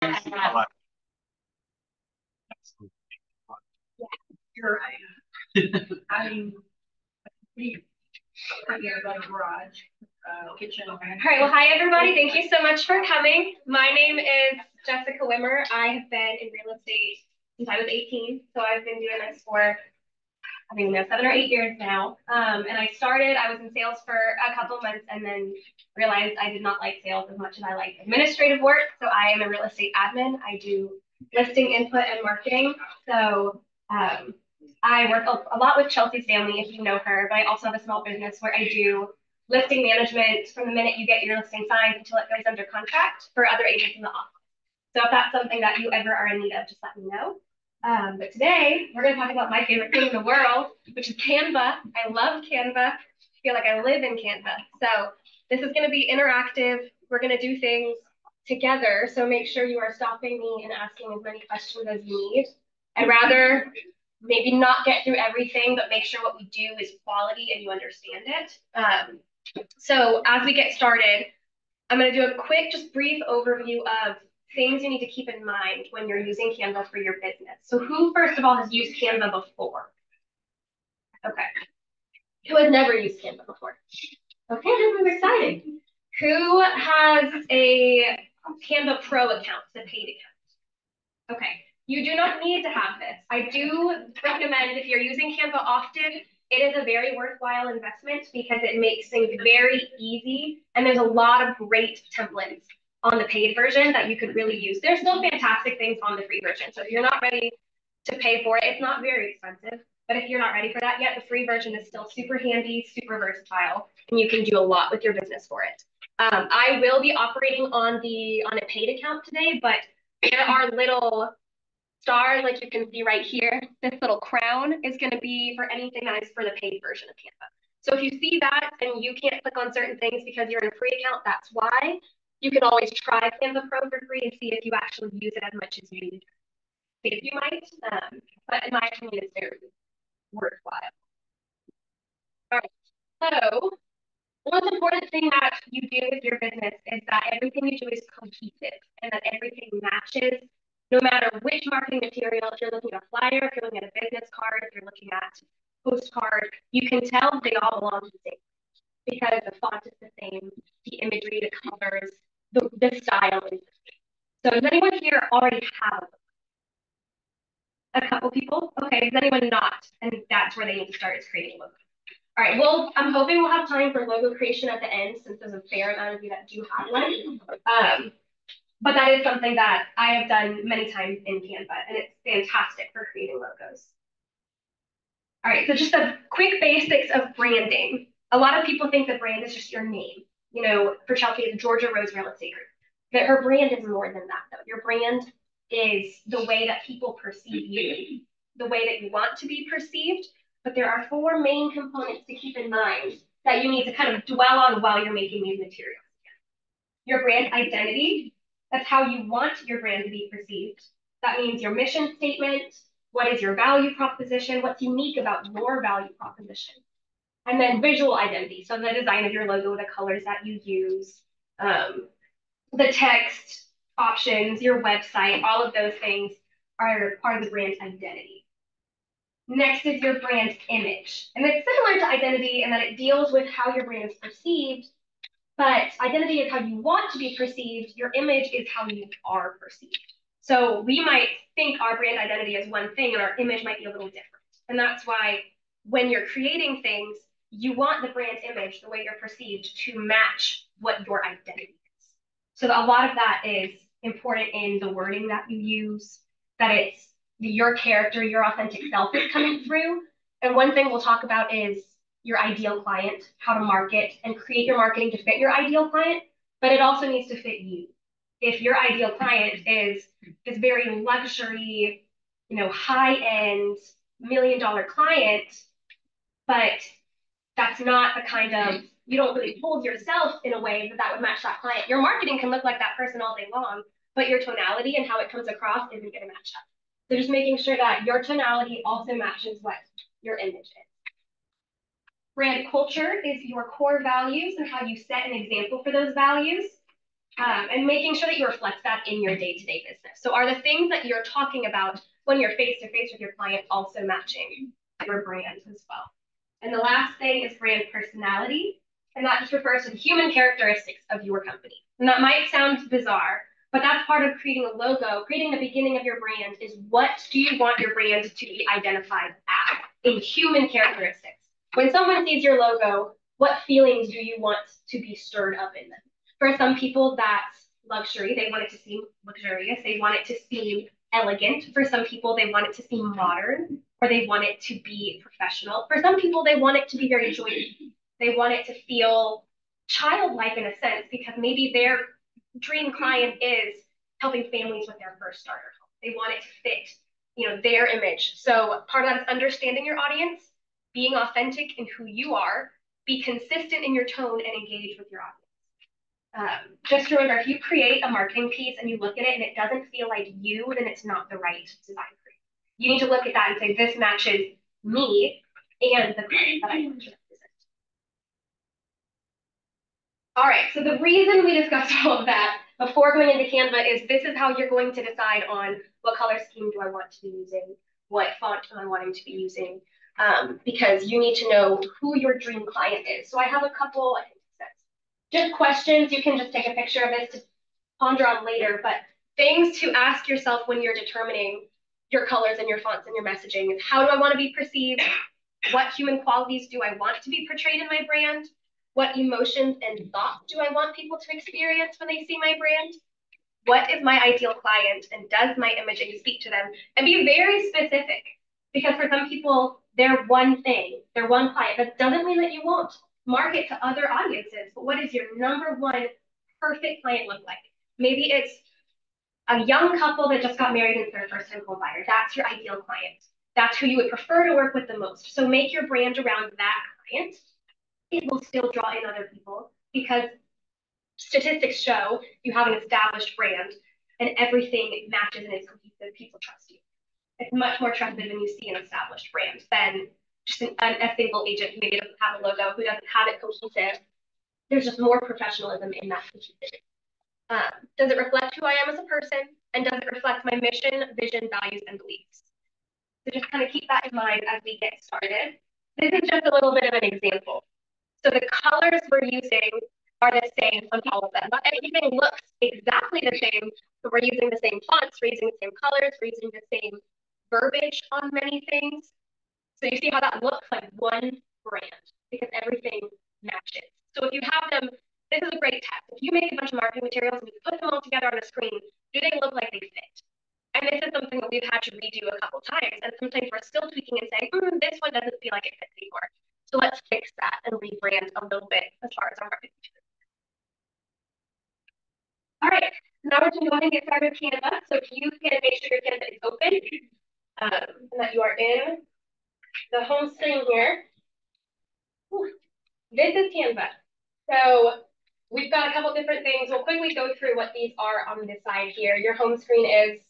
Yeah, you're right. I mean, we about a garage, kitchen. All right. Well, hi everybody. Thank you so much for coming. My name is Jessica Wimmer. I have been in real estate since I was 18, so I've been doing this for I think 7 or 8 years now. And I was in sales for a couple months and then realized I did not like sales as much as I like administrative work. So I am a real estate admin. I do listing input and marketing. So I work a lot with Chelsea's family, if you know her, but I also have a small business where I do listing management from the minute you get your listing signed until it goes under contract for other agents in the office. So if that's something that you ever are in need of, just let me know. But today we're going to talk about my favorite thing in the world, which is Canva. I love Canva. I feel like I live in Canva. So this is going to be interactive. We're going to do things together. So make sure you are stopping me and asking as many questions as you need. I'd rather maybe not get through everything, but make sure what we do is quality and you understand it. So as we get started, I'm going to do a quick, just brief overview of things you need to keep in mind when you're using Canva for your business. So who, first of all, has used Canva before? Okay. Who has never used Canva before? Okay, this is exciting. Who has a Canva Pro account, the paid account? Okay, you do not need to have this. I do recommend if you're using Canva often, it is a very worthwhile investment because it makes things very easy and there's a lot of great templates on the paid version that you could really use. There's still fantastic things on the free version. So if you're not ready to pay for it, it's not very expensive. But if you're not ready for that yet, the free version is still super handy, super versatile, and you can do a lot with your business for it. I will be operating on a paid account today, but there are little stars like you can see right here. This little crown is going to be for anything that is for the paid version of Canva. So if you see that and you can't click on certain things because you're in a free account, that's why. You can always try Canva Pro for free and see if you actually use it as much as you think you might. But in my opinion, it's very worthwhile. All right. So the most important thing that you do with your business is that everything you do is cohesive and that everything matches no matter which marketing material. If you're looking at a flyer, if you're looking at a business card, if you're looking at a postcard, you can tell they all belong to the same because the font is the same, the imagery, the colors, the style is the same. So does anyone here already have a couple people? Okay, does anyone not? And that's where they need to start is creating a logo. All right, well, I'm hoping we'll have time for logo creation at the end since there's a fair amount of you that do have one. But that is something that I have done many times in Canva, and it's fantastic for creating logos. All right, so just the quick basics of branding. A lot of people think the brand is just your name. You know, for Chelsea, it's Georgia Rose Real Estate Group. But her brand is more than that, though. Your brand is the way that people perceive you, the way that you want to be perceived. But there are four main components to keep in mind that you need to kind of dwell on while you're making these materials. Your brand identity, that's how you want your brand to be perceived. That means your mission statement, what is your value proposition, what's unique about your value proposition. And then visual identity, so the design of your logo, the colors that you use, the text options, your website, all of those things are part of the brand identity. Next is your brand image. And it's similar to identity in that it deals with how your brand is perceived, but identity is how you want to be perceived. Your image is how you are perceived. So we might think our brand identity is one thing and our image might be a little different. And that's why when you're creating things, you want the brand image, the way you're perceived, to match what your identity is. So a lot of that is important in the wording that you use, that it's your character, your authentic self is coming through. And one thing we'll talk about is your ideal client, how to market and create your marketing to fit your ideal client, but it also needs to fit you. If your ideal client is this very luxury, high-end $1 million client, but that's not the kind of, you don't really hold yourself in a way that would match that client. Your marketing can look like that person all day long, but your tonality and how it comes across isn't going to match up. So just making sure that your tonality also matches what your image is. Brand culture is your core values and how you set an example for those values. and making sure that you reflect that in your day-to-day business. So are the things that you're talking about when you're face-to-face with your client also matching your brand as well? And the last thing is brand personality, and that just refers to the human characteristics of your company. And that might sound bizarre, but that's part of creating a logo. Creating the beginning of your brand is, what do you want your brand to be identified as in human characteristics? When someone sees your logo, what feelings do you want to be stirred up in them? For some people, that's luxury. They want it to seem luxurious. They want it to seem elegant. For some people, they want it to seem modern, or they want it to be professional. For some people, they want it to be very joyful. They want it to feel childlike in a sense, because maybe their dream client is helping families with their first starter home. They want it to fit, their image. So part of that is understanding your audience, being authentic in who you are, be consistent in your tone, and engage with your audience. Just remember, if you create a marketing piece and you look at it and it doesn't feel like you, then it's not the right design for you. You need to look at that and say, this matches me and the client that I want to represent. All right, so the reason we discussed all of that before going into Canva is this is how you're going to decide on what color scheme do I want to be using, what font am I wanting to be using, because you need to know who your dream client is. So I have a couple, I think just questions. You can just take a picture of this to ponder on later, but things to ask yourself when you're determining your colors and your fonts and your messaging is, how do I want to be perceived? What human qualities do I want to be portrayed in my brand? What emotions and thoughts do I want people to experience when they see my brand? What is my ideal client, and does my imaging speak to them? And be very specific, because for some people, they're one thing, they're one client. That doesn't mean that you won't market to other audiences, but what is your number one perfect client look like? Maybe it's a young couple that just got married and is their first time home buyer. That's your ideal client. That's who you would prefer to work with the most. So make your brand around that client. It will still draw in other people, because statistics show you have an established brand and everything matches and is cohesive. People trust you. It's much more trusted when you see an established brand than just a single agent who maybe doesn't have a logo, who doesn't have it cohesive. There's just more professionalism in that cohesive. Does it reflect who I am as a person? And does it reflect my mission, vision, values, and beliefs? So just kind of keep that in mind as we get started. This is just a little bit of an example. So the colors we're using are the same on all of them. Not everything looks exactly the same, but we're using the same fonts, we're using the same colors, we're using the same verbiage on many things. So you see how that looks like one brand, because everything matches. So if you have them, this is a great test. If you make a bunch of marketing materials and you put them all together on a screen, do they look like they fit? And this is something that we've had to redo a couple times, and sometimes we're still tweaking and saying, this one doesn't feel like it fits anymore. So let's fix that and rebrand a little bit as far as our marketing. All right, now we're going to go ahead and get started with Canva. So if you can make sure your Canva is open, and that you are in the home screen here. This is Canva. So we've got a couple different things. We'll quickly go through what these are on this side here. Your home screen is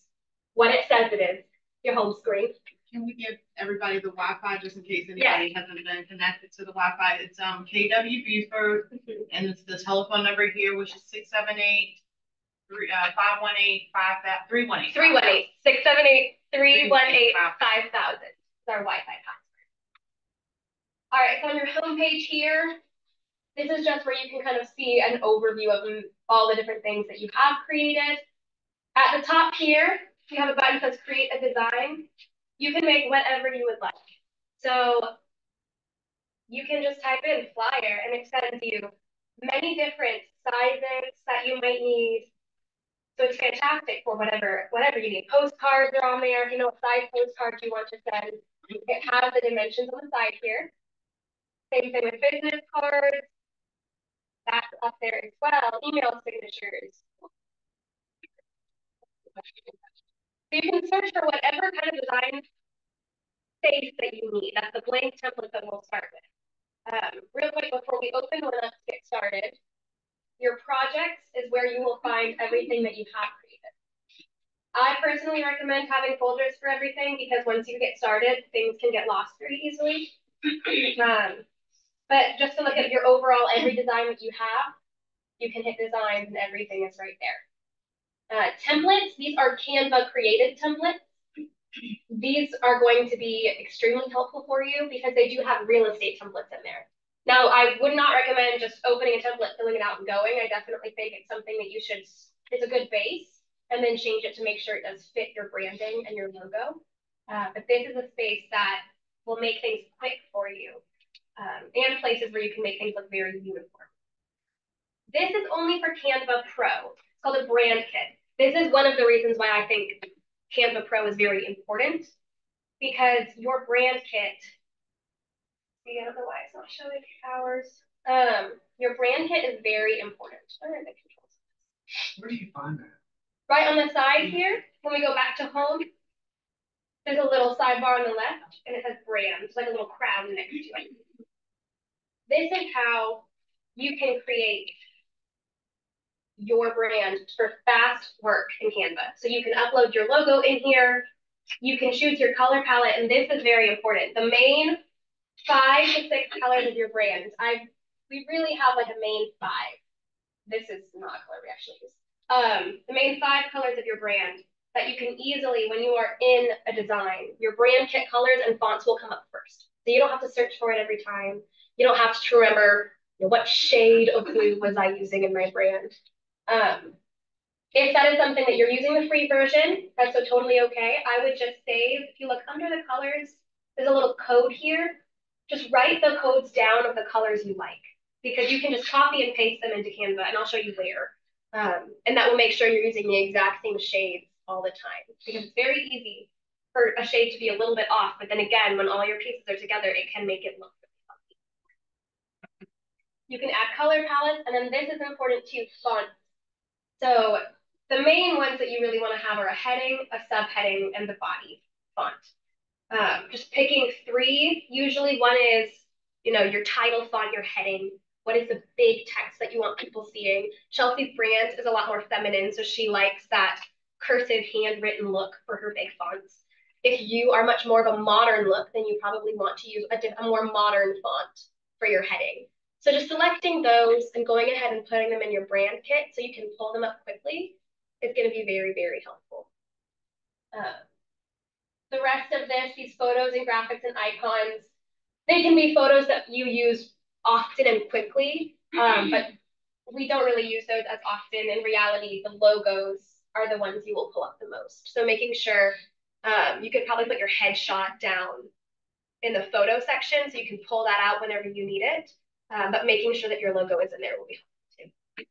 what it says it is, your home screen. Can we give everybody the Wi-Fi just in case anybody hasn't been connected to the Wi-Fi? It's KW Buford, and it's the telephone number here, which is 678 518 318 318 678 318 5000. It's our Wi-Fi password. All right, so on your home page here, this is just where you can kind of see an overview of all the different things that you have created. At the top here, you have a button that says create a design. You can make whatever you would like. So you can just type in flyer and it sends you many different sizes that you might need. So it's fantastic for whatever you need. Postcards are on there. You know what size postcards you want to send. It has the dimensions on the side here. Same thing with business cards. That's up there as well. Email signatures. So you can search for whatever kind of design space that you need. That's the blank template that we'll start with. Real quick before we open, let's get started. Your projects is where you will find everything that you have created. I personally recommend having folders for everything, because once you get started, things can get lost very easily. But just to look at your overall every design that you have, You can hit designs and everything is right there. Templates, these are Canva created templates. These are going to be extremely helpful for you because they do have real estate templates in there. Now, I would not recommend just opening a template, filling it out, and going. I definitely think it's something that you should, it's a good base, and then change it to make sure it does fit your branding and your logo. But this is a space that will make things quick for you, and places where you can make things look very uniform. This is only for Canva Pro. It's called a brand kit. This is one of the reasons why I think Canva Pro is very important, because your brand kit, see, I don't know why it's not showing hours. Your brand kit is very important. Where are the controls? Where do you find that? Right on the side here, when we go back to home, there's a little sidebar on the left, and it says brand. It's like a little crown next to it. This is how you can create your brand for fast work in Canva. So you can upload your logo in here. You can choose your color palette, and this is very important. The main 5 to 6 colors of your brand. We really have like a main 5. This is not a color we actually use. The main 5 colors of your brand that you can easily, when you are in a design, your brand kit colors and fonts will come up first. So you don't have to search for it every time. You don't have to remember, you know, what shade of blue was I using in my brand. If that is something that you're using the free version, that's so totally okay. I would just save, if you look under the colors, there's a little code here. Just write the codes down of the colors you like, because you can just copy and paste them into Canva, and I'll show you where. And that will make sure you're using the exact same shades all the time, because it's very easy for a shade to be a little bit off, but then again, when all your pieces are together, it can make it look really funky. You can add color palettes, and then this is important too, fonts. So the main ones that you really want to have are a heading, a subheading, and the body font. Just picking 3. Usually one is, you know, your title font, your heading. What is the big text that you want people seeing? Chelsea's brand is a lot more feminine, so she likes that cursive handwritten look for her big fonts. If you are much more of a modern look, then you probably want to use a more modern font for your heading. So just selecting those and going ahead and putting them in your brand kit so you can pull them up quickly is going to be very, very helpful. The rest of this, these photos and graphics and icons, they can be photos that you use often and quickly, but we don't really use those as often. In reality, the logos are the ones you will pull up the most. So making sure you could probably put your headshot down in the photo section so you can pull that out whenever you need it, but making sure that your logo is in there will be helpful too.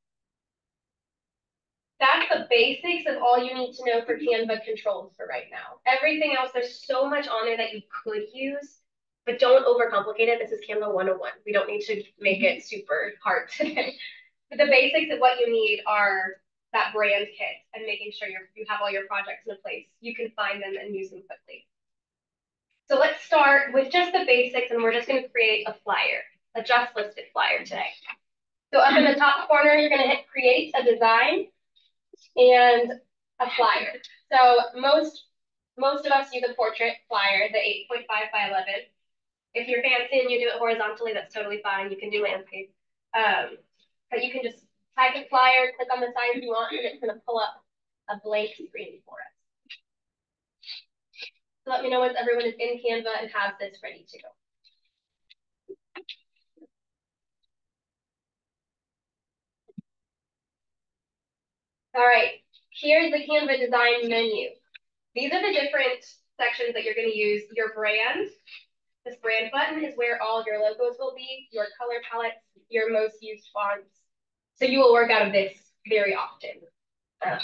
That's the basics of all you need to know for Canva controls for right now. Everything else, there's so much on there that you could use, but don't overcomplicate it. This is Canva 101. We don't need to make it super hard today. But the basics of what you need are that brand kit and making sure you have all your projects in a place. You can find them and use them quickly. So let's start with just the basics, and we're just going to create a flyer, a just listed flyer today. So up in the top corner, you're going to hit create a design and a flyer. So most of us use a portrait flyer, the 8.5 by 11. If you're fancy and you do it horizontally, that's totally fine. You can do landscape. But you can just type a flyer, click on the size you want, and it's going to pull up a blank screen for us. So let me know once everyone is in Canva and has this ready to go. All right, here's the Canva design menu. These are the different sections that you're going to use. Your brand. This brand button is where all of your logos will be, your color palettes, your most used fonts. So you will work out of this very often.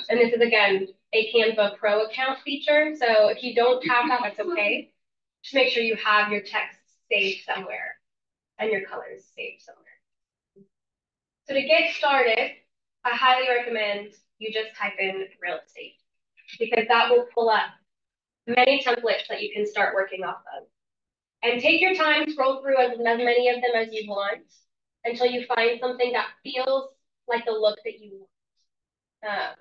And this is, again, a Canva Pro account feature. So if you don't have that, that's okay. Just make sure you have your text saved somewhere and your colors saved somewhere. So to get started, I highly recommend you just type in real estate, because that will pull up many templates that you can start working off of. And take your time, scroll through as many of them as you want until you find something that feels like the look that you want.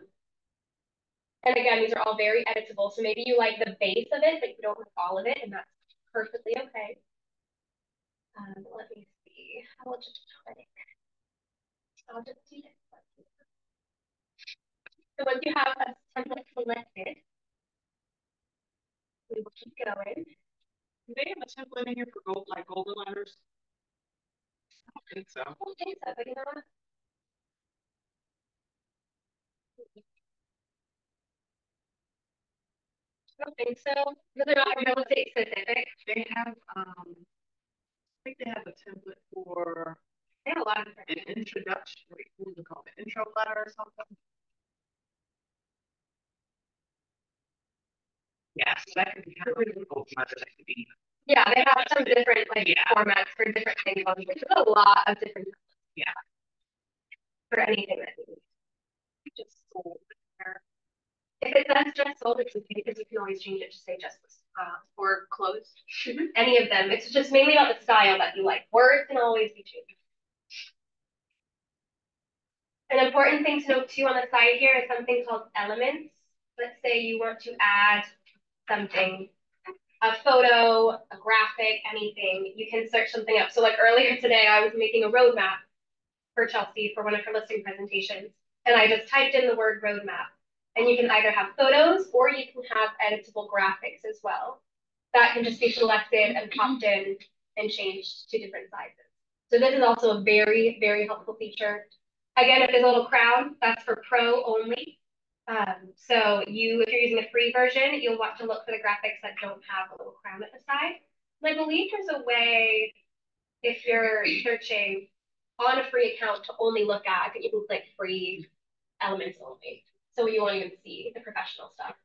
And again, these are all very editable. So maybe you like the base of it, but you don't like all of it, and that's perfectly okay. Let me see. I'll just do this. So once you have a template selected, we will keep going. Do they have a template in here for gold, like golden letters? I don't think so. I don't think so, but you know what? I don't think so, because they're not real estate specific. They have, I think they have a template for They have a lot of different. an introduction, wait, what is it called? An intro letter or something? Yes, that could be kind of gold letter, that could be. Yeah, they have some different like Yeah. formats for different things on here. There's a lot of different. Yeah. For anything that you need. Just sold there. If it says just sold, it's okay because you can always change it to say just or closed. Any of them. It's just mainly about the style that you like. Words can always be changed. An important thing to note too on the side here is something called elements. Let's say you want to add something, a photo, a graphic, anything. You can search something up. So like earlier today, I was making a roadmap for Chelsea for one of her listing presentations. And I just typed in the word roadmap. And you can either have photos or you can have editable graphics as well. That can just be selected and popped in and changed to different sizes. So this is also a very, very helpful feature. Again, if there's a little crown, that's for pro only. So if you're using a free version, you'll want to look for the graphics that don't have a little crown at the side. And I believe there's a way, if you're searching on a free account, to only look at, I think you can click free elements only. So you won't even see the professional stuff.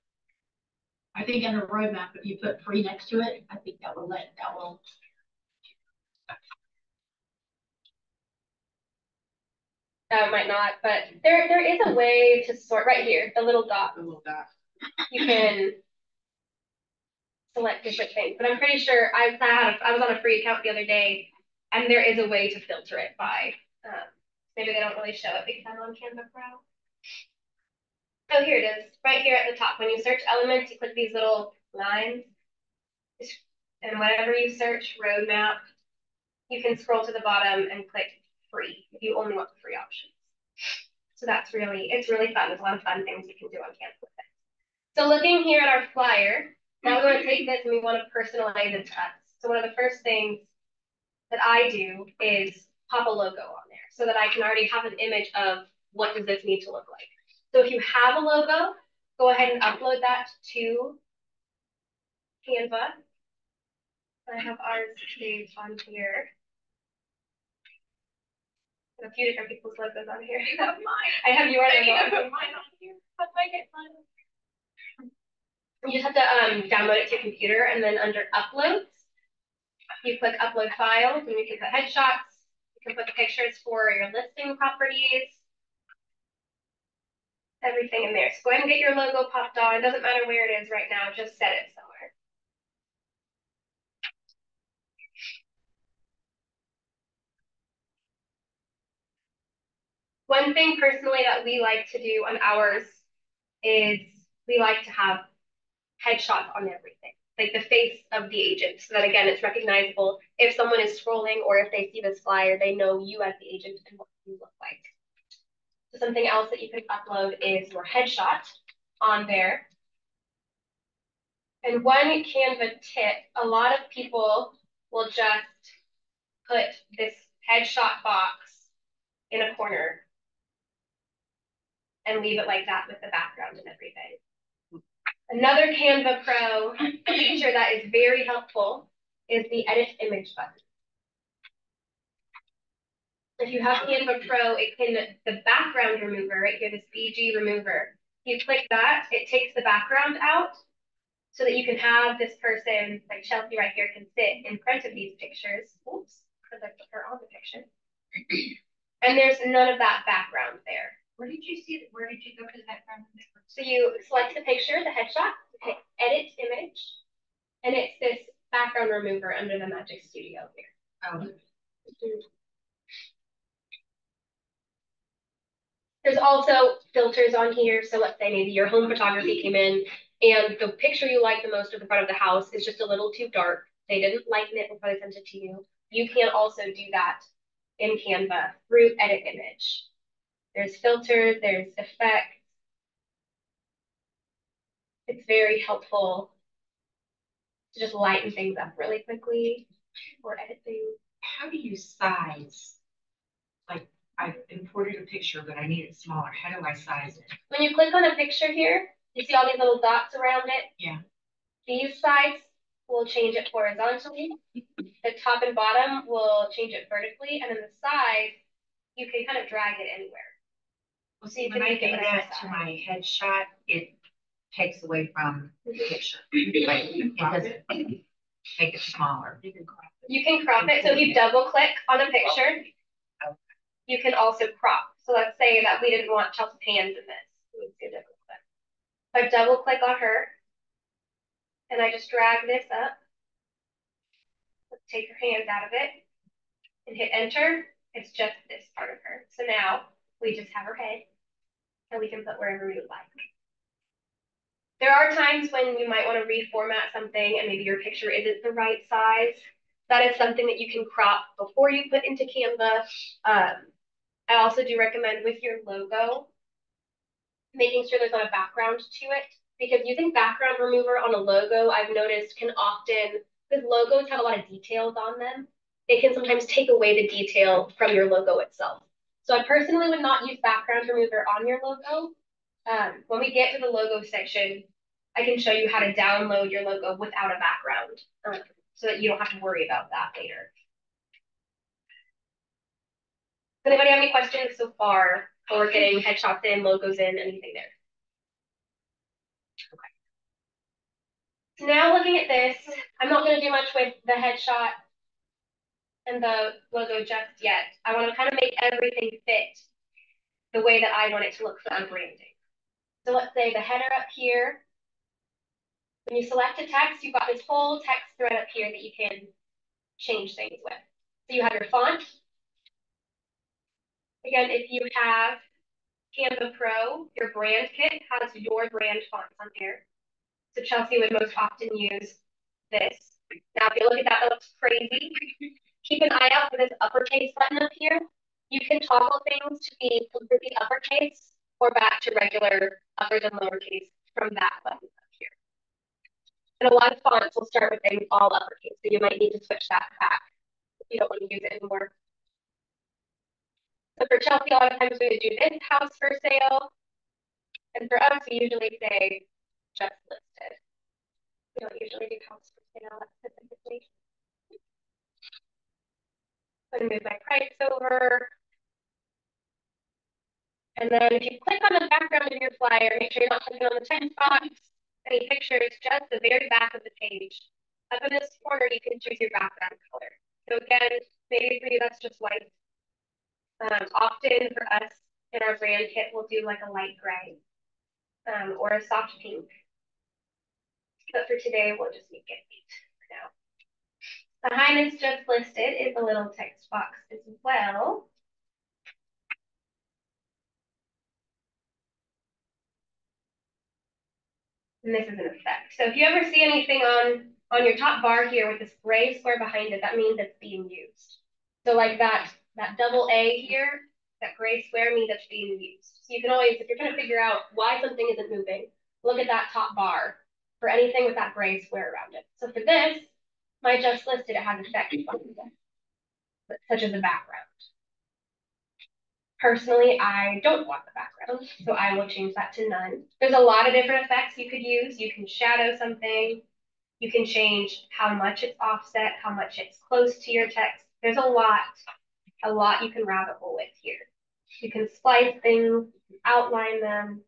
I think in the roadmap, if you put free next to it, I think that will. Might not, but there is a way to sort right here, the little dot. The little dot. You can select different things, but I'm pretty sure I was on a free account the other day, and there is a way to filter it by. Maybe they don't really show it because I'm on Canva Pro. Oh, here it is, right here at the top. When you search elements, you click these little lines, and whatever you search, roadmap, you can scroll to the bottom and click free if you only want the free options. So it's really fun. There's a lot of fun things you can do on Canva with it. So looking here at our flyer, now we're going to take this and we want to personalize it to us. So one of the first things that I do is pop a logo on there so that I can already have an image of what does this need to look like. So if you have a logo, go ahead and upload that to Canva. I have ours saved on here. A few different people's logos on here. I have mine. I have yours. I need to put mine on here. How do I get mine? You just have to download it to your computer, and then under uploads, you click upload files, and you can put headshots. You can put the pictures for your listing properties. Everything in there. So go ahead and get your logo popped on. It doesn't matter where it is right now. Just set it somewhere. One thing personally that we like to do on ours is we like to have headshots on everything, like the face of the agent, so that again, it's recognizable. If someone is scrolling or if they see this flyer, they know you as the agent and what you look like. So something else that you can upload is your headshot on there. And one Canva tip, a lot of people will just put this headshot box in a corner and leave it like that with the background and everything. Another Canva Pro feature that is very helpful is the edit image button. If you have Canva Pro, it can, the background remover, right here, this BG remover, you click that, it takes the background out so that you can have this person, like Chelsea right here, can sit in front of these pictures. Oops, because I put her on the picture. And there's none of that background there. Where did you go to the background? So you select the picture, the headshot, hit edit image, and it's this background remover under the Magic Studio here. Oh. There's also filters on here. So let's say maybe your home photography came in and the picture you like the most of the front of the house is just a little too dark. They didn't lighten it before they sent it to you. You can also do that in Canva through edit image. There's filters, there's effects. It's very helpful to just lighten things up really quickly or edit things. How do you size? Like, I imported a picture, but I need it smaller. How do I size it? When you click on a picture here, you see all these little dots around it? Yeah. These sides will change it horizontally. The top and bottom will change it vertically, and then the sides, you can kind of drag it anywhere. Well, So you when can I make do it that to my headshot, it takes away from the picture. Like, it doesn't make it smaller. You can crop it. So if you double click on a picture, you can also crop. So let's say that we didn't want Chelsea's hands in this. We would do a double click. So I double click on her, and I just drag this up. Let's take her hands out of it and hit enter. It's just this part of her. So now we just have her head, and we can put wherever we would like. There are times when you might want to reformat something and maybe your picture isn't the right size. That is something that you can crop before you put into Canva. I also do recommend with your logo, making sure there's not a background to it, because using background remover on a logo, I've noticed can often, because logos have a lot of details on them, it can sometimes take away the detail from your logo itself. So I personally would not use background remover on your logo. When we get to the logo section, I can show you how to download your logo without a background, so that you don't have to worry about that later. Does anybody have any questions so far for getting headshots in, logos in, anything there? Okay. So now looking at this, I'm not going to do much with the headshot and the logo just yet. I want to kind of make everything fit the way that I want it to look for our branding. So let's say the header up here. When you select a text, you've got this whole text thread up here that you can change things with. So you have your font. Again, if you have Canva Pro, your brand kit has your brand fonts on here. So Chelsea would most often use this. Now, if you look at that, that looks crazy. Keep an eye out for this uppercase button up here. You can toggle things to be completely uppercase or back to regular uppers and lowercase from that button up here. And a lot of fonts will start with things all uppercase, so you might need to switch that back if you don't want to use it anymore. So for Chelsea, a lot of times we would do this house for sale. And for us, we usually say just listed. We don't usually do house for sale specifically. I'm going to move my price over. And then if you click on the background of your flyer, make sure you're not clicking on the text box, any pictures, just the very back of the page. Up in this corner, you can choose your background color. So again, maybe for you, that's just white. Often for us in our brand kit, we'll do like a light gray or a soft pink. But for today, we'll just make it white for now. Behind this just listed is a little text box as well. And this is an effect. So if you ever see anything on your top bar here with this gray square behind it, that means it's being used. So like that double A here, that gray square means it's being used. So you can always, if you're trying to figure out why something isn't moving, look at that top bar for anything with that gray square around it. So for this, my just listed, it has effects behind it, such as a background. Personally, I don't want the background, so I will change that to none. There's a lot of different effects you could use. You can shadow something. You can change how much it's offset, how much it's close to your text. There's a lot you can rabbit hole with here. You can splice things, outline them,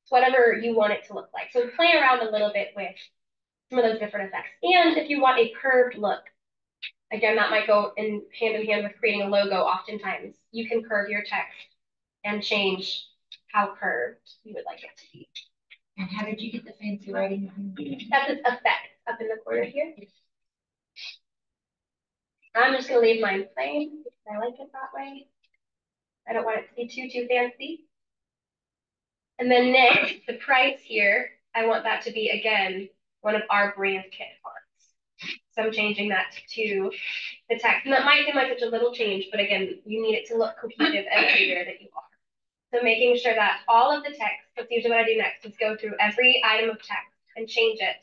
whatever you want it to look like. So play around a little bit with some of those different effects. And if you want a curved look, again, that might go in hand with creating a logo oftentimes. You can curve your text and change how curved you would like it to be. And how did you get the fancy writing? That's its effect up in the corner here. I'm just going to leave mine plain because I like it that way. I don't want it to be too fancy. And then next, the price here, I want that to be, again, one of our brand kit fonts. So I'm changing that to the text. And that might seem like such a little change, but again, you need it to look cohesive everywhere that you are. So making sure that all of the text, that's usually what I do next, is go through every item of text and change it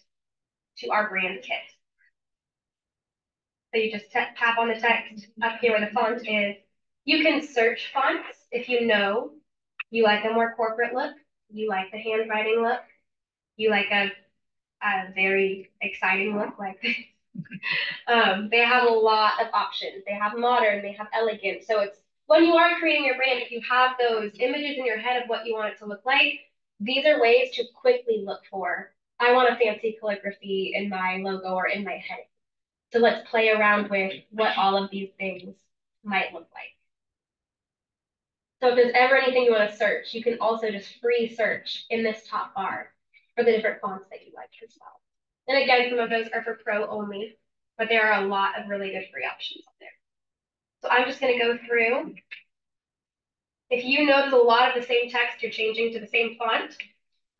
to our brand kit. So you just tap on the text up here where the font is. You can search fonts if you know you like a more corporate look, you like the handwriting look, you like a very exciting look like this. They have a lot of options. They have modern, they have elegant. So it's when you are creating your brand, if you have those images in your head of what you want it to look like, these are ways to quickly look for, I want a fancy calligraphy in my logo or in my head. So let's play around with what all of these things might look like. So if there's ever anything you want to search, you can also just free search in this top bar for the different fonts that you like as well. And again, some of those are for pro only, but there are a lot of really good free options up there. So I'm just going to go through. If you notice a lot of the same text, you're changing to the same font.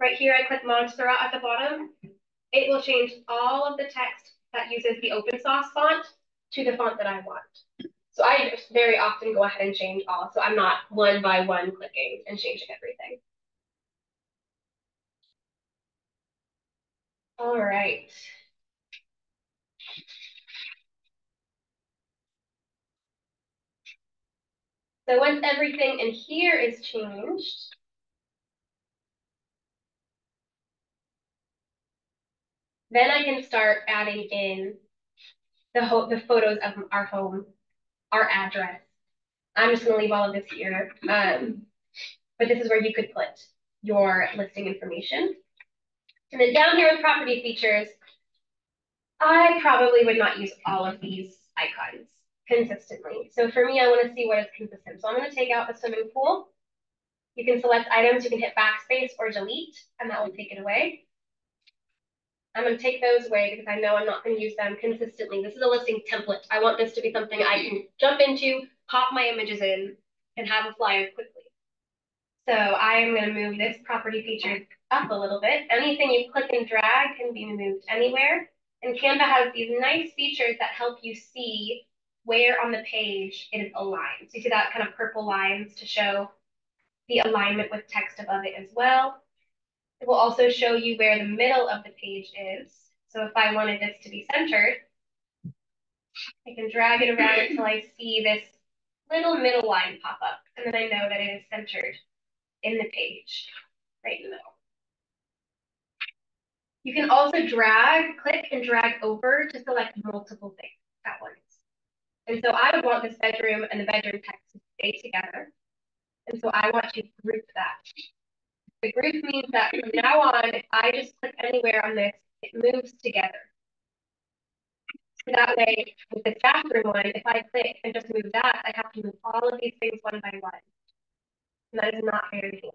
Right here, I click Montserrat at the bottom. It will change all of the text that uses the open source font to the font that I want. So I just very often go ahead and change all, so I'm not one by one clicking and changing everything. All right. So once everything in here is changed, then I can start adding in the photos of our home, our address. I'm just gonna leave all of this here. But this is where you could put your listing information. And then down here with property features, I probably would not use all of these icons consistently. So for me, I want to see what is consistent. So I'm going to take out the swimming pool. You can select items, you can hit backspace or delete, and that will take it away. I'm going to take those away because I know I'm not going to use them consistently. This is a listing template. I want this to be something I can jump into, pop my images in, and have a flyer quickly. So I am going to move this property feature up a little bit. Anything you click and drag can be moved anywhere. And Canva has these nice features that help you see where on the page it is aligned. So you see that kind of purple lines to show the alignment with text above it as well. It will also show you where the middle of the page is. So if I wanted this to be centered, I can drag it around until I see this little middle line pop up. And then I know that it is centered in the page, right in the middle. You can also click and drag over to select multiple things at once. And so I would want this bedroom and the bedroom text to stay together. And so I want to group that. The group means that from now on, if I just click anywhere on this, it moves together. So that way, with this bathroom one, if I click and just move that, I have to move all of these things one by one. And that is not very handy.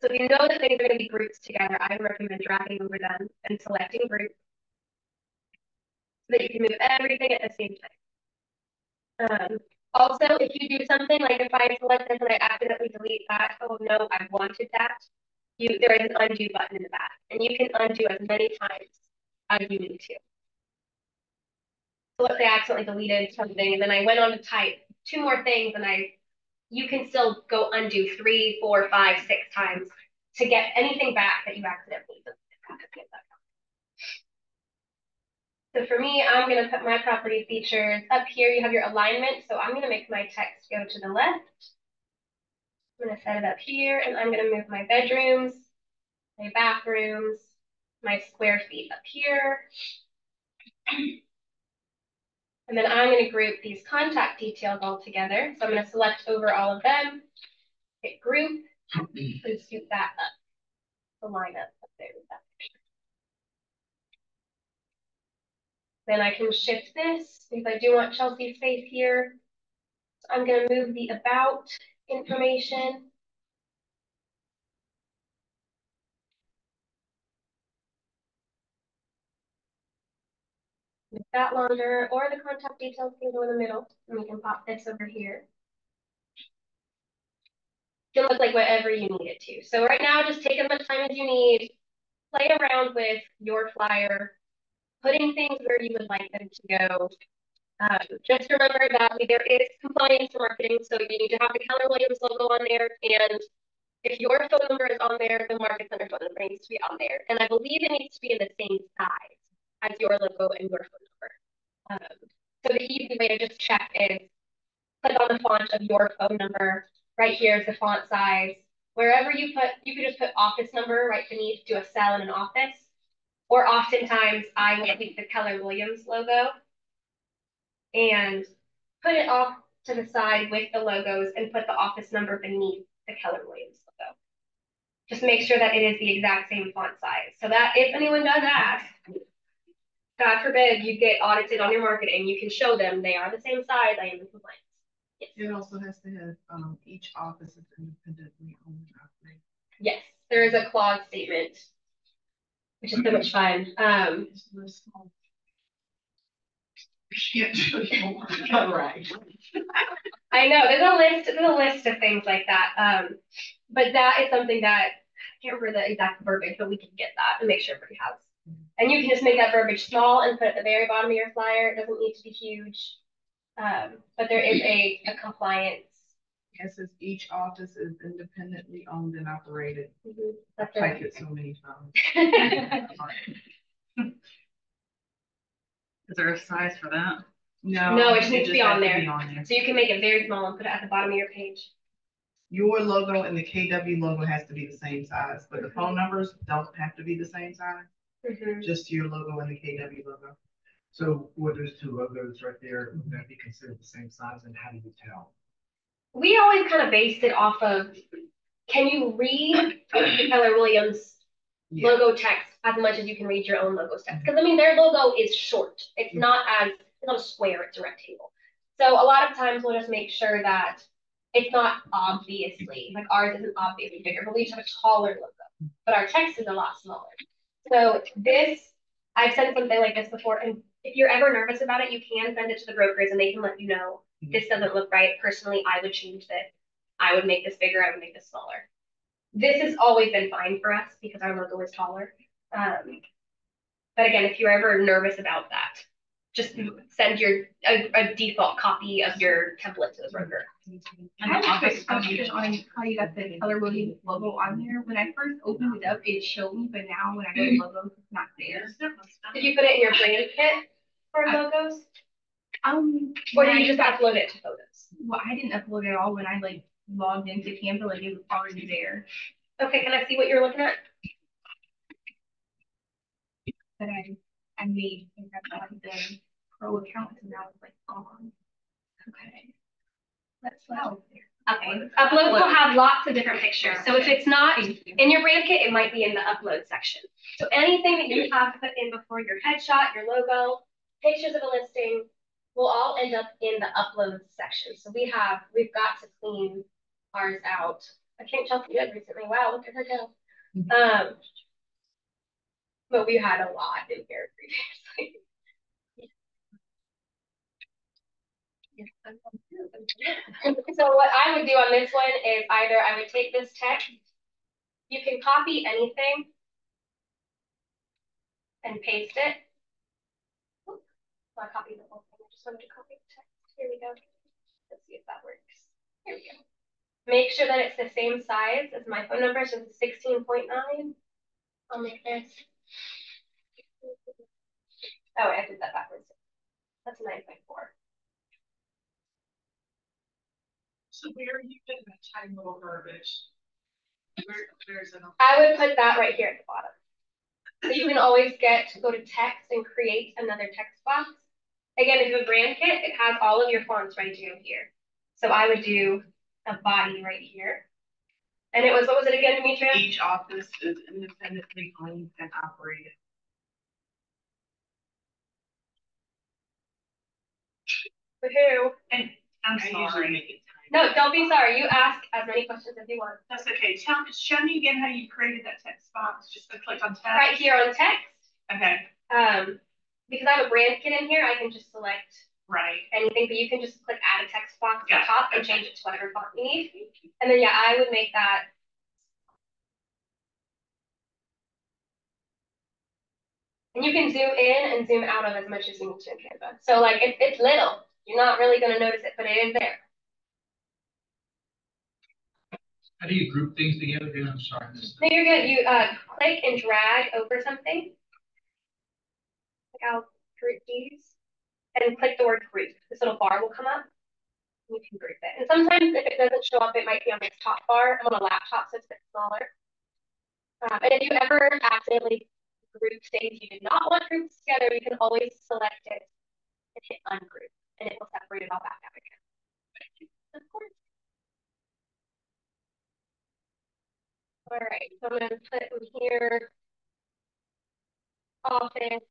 So if you know that things are going to be grouped together, I would recommend dragging over them and selecting group so that you can move everything at the same time. Also, if you do something like if I select this and I accidentally delete that, oh no, I wanted that, there is an undo button in the back, and you can undo as many times as you need to. So let's say I accidentally deleted something and then I went on to type two more things and you can still go undo 3, 4, 5, 6 times to get anything back that you accidentally deleted. So for me, I'm going to put my property features up here. You have your alignment. So I'm going to make my text go to the left. I'm going to set it up here, and I'm going to move my bedrooms, my bathrooms, my square feet up here. And then I'm going to group these contact details all together. So I'm going to select over all of them, hit group, and scoop that up to line up there with that. Then I can shift this because I do want Chelsea's face here. So I'm going to move the about information. Make that longer, or the contact details can go in the middle, and we can pop this over here. It can look like whatever you need it to. So right now, just take as much time as you need, play around with your flyer, putting things where you would like them to go. Just remember that there is compliance for marketing, so you need to have the Keller Williams logo on there and If your phone number is on there, the Market Center phone number needs to be on there. And I believe it needs to be in the same size as your logo and your phone number. So the easy way to just check is click on the font of your phone number. Right here is the font size. Wherever you put, you could just put office number right beneath, do a cell in an office. Or oftentimes I will take the Keller Williams logo and put it off to the side with the logos and put the office number beneath the Keller Williams logo. Just make sure that it is the exact same font size so that if anyone does ask, God forbid you get audited on your marketing, you can show them they are the same size, I am in compliance. Yes. It also has to have, each office is independently owned and operated. Yes, there is a clause statement, which is so much fun. Right. I know there's a list of things like that. But that is something that I can't remember the exact verbiage, but we can get that and make sure everybody has. And you can just make that verbiage small and put it at the very bottom of your flyer. It doesn't need to be huge. But there is a compliance. It says each office is independently owned and operated. Mm-hmm. I've typed it so many times. Is there a size for that? No, it just needs to be has on there. So you can make it very small and put it at the bottom of your page. Your logo and the KW logo has to be the same size, but the phone numbers don't have to be the same size. Mm-hmm. Just your logo and the KW logo. So with those two logos right there, would that be considered the same size, and how do you tell? We always kind of based it off of, can you read the Keller Williams logo text as much as you can read your own logo text? Because I mean, their logo is short. It's not a square, it's a rectangle. So a lot of times we'll just make sure that it's not obviously, like ours isn't obviously bigger, but we just have a taller logo. But our text is a lot smaller. So this, I've sent something like this before, and if you're ever nervous about it, you can send it to the brokers and they can let you know, this doesn't look right. Personally, I would change this. I would make this bigger, I would make this smaller. This has always been fine for us because our logo is taller. But again, if you're ever nervous about that, just send a default copy of your template to the broker. I have a quick question on how you got the Keller Williams logo on there. When I first opened it up, it showed me, but now when I go to logos, it's not there. Did you put it in your brand kit for logos? Or did you just upload it to photos? Well, I didn't upload it all when I logged into Canva, like it was already there. Okay, can I see what you're looking at? But I made the pro account, and now it's gone. Okay. That's Okay. Uploads will have lots of different pictures. So if it's not in your brand kit, it might be in the upload section. So anything that you have put in before your headshot, your logo, pictures of a listing will all end up in the upload section. So we've got to clean ours out. I can't tell if you did recently. Wow, look at her go. But we had a lot in here previously. So what I would do on this one is either I would take this text, you can copy anything and paste it. Oops, I copied the whole thing. I just wanted to copy the text. Here we go. Let's see if that works. Here we go. Make sure that it's the same size as my phone number, so it's 16.9. I'll make this. Oh, I did that backwards. That's 9.4. So where are you putting that tiny little verbiage? I would put that right here at the bottom. So you can always go to text and create another text box. Again, if you have a brand kit, it has all of your fonts ready to go here. So I would do a body right here. And it was, what was it again, Demetria? Each office is independently owned and operated. Woohoo. And I'm sorry. No, don't be sorry. You ask as many questions as you want. That's okay. Show me again how you created that text box. Just click on text. Right here on text. Okay. Because I have a brand kit in here, I can just select anything, but you can just click add a text box at the top and change it to whatever font you need. And then yeah, I would make that. And you can zoom in and zoom out of as much as you need to in Canva. So like it's little. You're not really going to notice it, but it is there. How do you group things together again? I'm sorry. No, you're good. You click and drag over something. Like I'll group these and click the word group. This little bar will come up. You can group it. And sometimes if it doesn't show up, it might be on this top bar. I'm on a laptop, so it's a bit smaller. And if you ever accidentally group things you did not want grouped together, you can always select it and hit ungroup, and it will separate it all back out again. Of course. All right, so I'm going to put in here office.